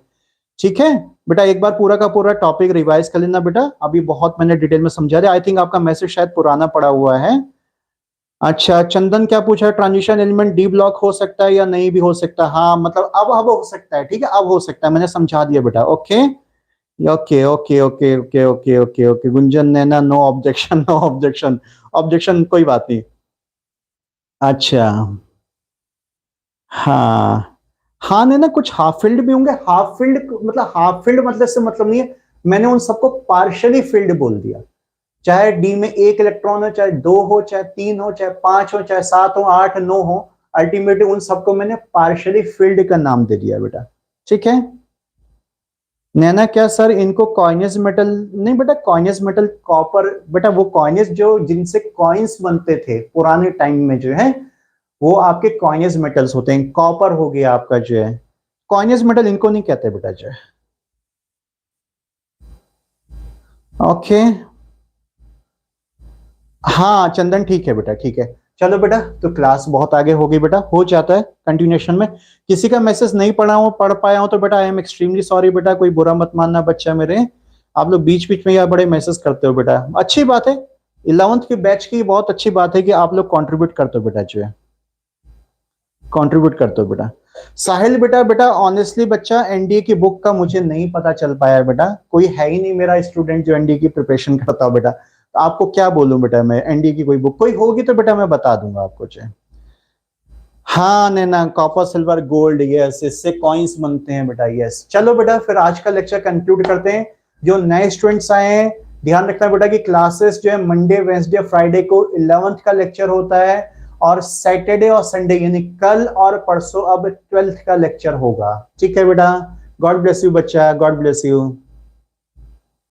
ठीक है। बेटा एक बार पूरा का पूरा टॉपिक रिवाइज कर लेना बेटा, अभी बहुत मैंने डिटेल में समझा दिया। आई थिंक आपका मैसेज शायद पुराना पड़ा हुआ है। अच्छा चंदन क्या पूछा, ट्रांजिशन एलिमेंट डी ब्लॉक हो सकता है या नहीं भी हो सकता? हाँ मतलब अब हो सकता है, ठीक है, अब हो सकता है, मैंने समझा दिया बेटा। Okay okay okay okay okay okay okay okay. Gunjan Naina no objection, no objection, objection कोई बात नहीं। अच्छा हाँ हाँ, ने ना कुछ हाफ फील्ड भी होंगे। हाफ फील्ड मतलब, हाफ फील्ड मतलब से मतलब नहीं है, मैंने उन सबको पार्शियली फील्ड बोल दिया। चाहे डी में एक इलेक्ट्रॉन हो, चाहे दो हो, चाहे तीन हो, चाहे पांच हो, चाहे सात हो, आठ नौ हो, अल्टीमेटली उन सबको मैंने पार्शियली फील्ड का नाम दे दिया बेटा, ठीक है। नैना क्या सर इनको कॉइनेज मेटल? नहीं बेटा, कॉइनेज मेटल कॉपर बेटा, वो कॉइनेज जो जिनसे कॉइन्स बनते थे पुराने टाइम में जो है, वो आपके कॉइनेज मेटल्स होते हैं। कॉपर हो गया आपका जो है, कॉइनेज मेटल इनको नहीं कहते बेटा जो है। ओके हाँ चंदन ठीक है बेटा, ठीक है। चलो बेटा, तो क्लास बहुत आगे हो गई बेटा, हो जाता है कंटिन्यूशन में। किसी का मैसेज नहीं पढ़ पाया हूं तो बेटा आई एम एक्सट्रीमली सॉरी बेटा, कोई बुरा मत मानना बच्चा मेरे। आप लोग बीच बीच में यार बड़े मैसेज करते हो बेटा, अच्छी बात है। 11th के बैच की बहुत अच्छी बात है कि आप लोग कंट्रीब्यूट करते हो बेटा जो है, कंट्रीब्यूट करते हो बेटा। साहिल बेटा, बेटा ऑनेस्टली बच्चा एनडीए की बुक का मुझे नहीं पता चल पाया बेटा, कोई है ही नहीं मेरा स्टूडेंट जो एनडीए की प्रिपरेशन करता हो बेटा। तो आपको क्या बोलूं बेटा मैं, एनडीए की कोई बुक कोई होगी तो बेटा मैं बता दूंगा आपको जो। हाँ नैना, कॉपर सिल्वर गोल्ड, यस, इससे कॉइन्स बनते हैं बेटा, यस। चलो बेटा फिर आज का लेक्चर कंक्लूड करते हैं। जो नए स्टूडेंट्स आए हैं ध्यान रखना बेटा कि क्लासेस जो है मंडे वेंसडे फ्राइडे को 11th का लेक्चर होता है, और सैटरडे और संडे यानी कल और परसों अब 12th का लेक्चर होगा, ठीक है बेटा। गॉड ब्लेस यू बच्चा, गॉड ब्लेस यू।